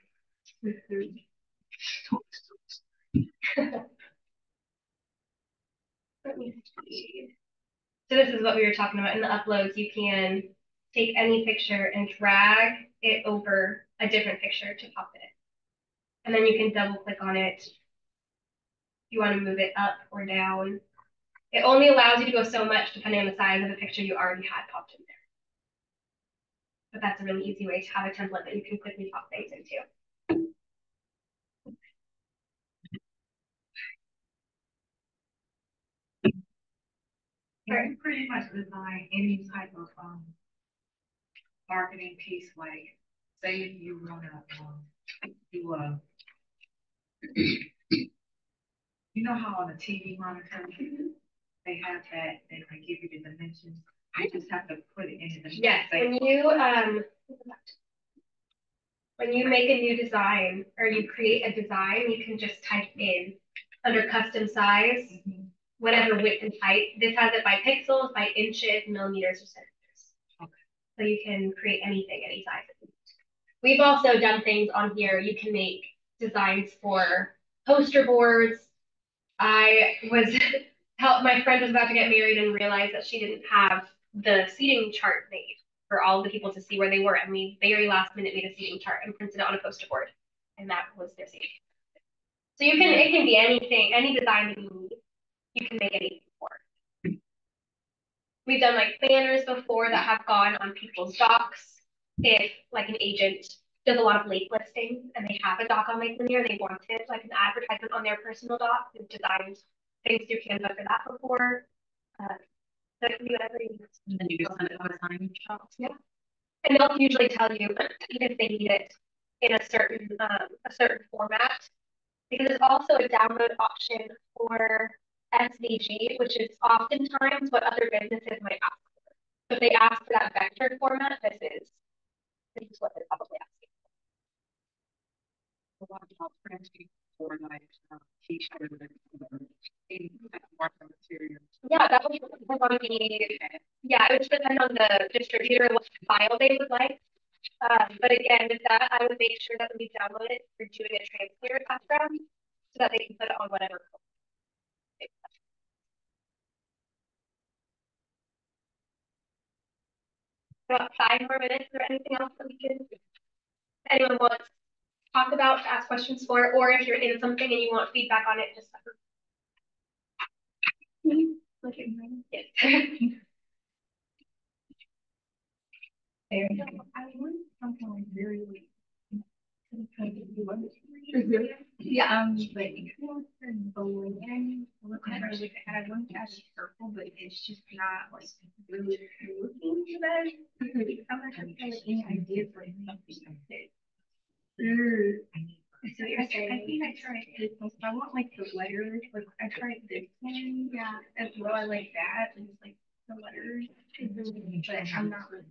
Let me see. So this is what we were talking about in the uploads. You can take any picture and drag it over a different picture to pop it. And then you can double click on it. You want to move it up or down. It only allows you to go so much depending on the size of the picture you already had popped in there. But that's a really easy way to have a template that you can quickly pop things into. Can you pretty much design any type of marketing piece, like say if you want to do a, you know how on the TV monitor they have that and they give you the dimensions. I just have to put it in the yes. When you make a new design or you create a design, you can just type in under custom size, whatever width and height. This has it by pixels, by inches, millimeters, or centimeters. Okay. So you can create anything, any size. We've also done things on here. You can make designs for poster boards. My friend was about to get married and realized that she didn't have the seating chart made for all the people to see where they were. And we very last minute made a seating chart and printed it on a poster board. And that was their seating. So it can be anything, any design that you need. You can make anything for. We've done like banners before that have gone on people's docks. If like an agent does a lot of lake listings and they have a dock on Lake Lanier, they wanted like an advertisement on their personal dock. We've designed things through Canva for that before. That can be whatever you need. And then you go send it on a sign shop. Yeah. And they'll usually tell you if they need it in a certain format. Because there's also a download option for SVG, which is oftentimes what other businesses might ask for. So if they ask for that vector format, this is what they're probably asking A lot of printing for like t-shirts and marketing materials. Yeah, that would depend on it would depend on the distributor what file they would like. But again, with that, I would make sure that when you download it, you're doing a transparent background so that they can put it on whatever. About 5 more minutes. Is there anything else that we can? Anyone wants to talk about, ask questions for, or if you're in something and you want feedback on it, just Look at mine. Yes. There you go. I want something like very like. Yeah, but you know, for bland, look at her with I want to add purple, but it's just not like really looking the best. I'm not sure if I have any idea for something like this. So I think I tried this one, so I want like the letters, like I tried this one, yeah, as well, I like that, and it's like the letters, but I'm not really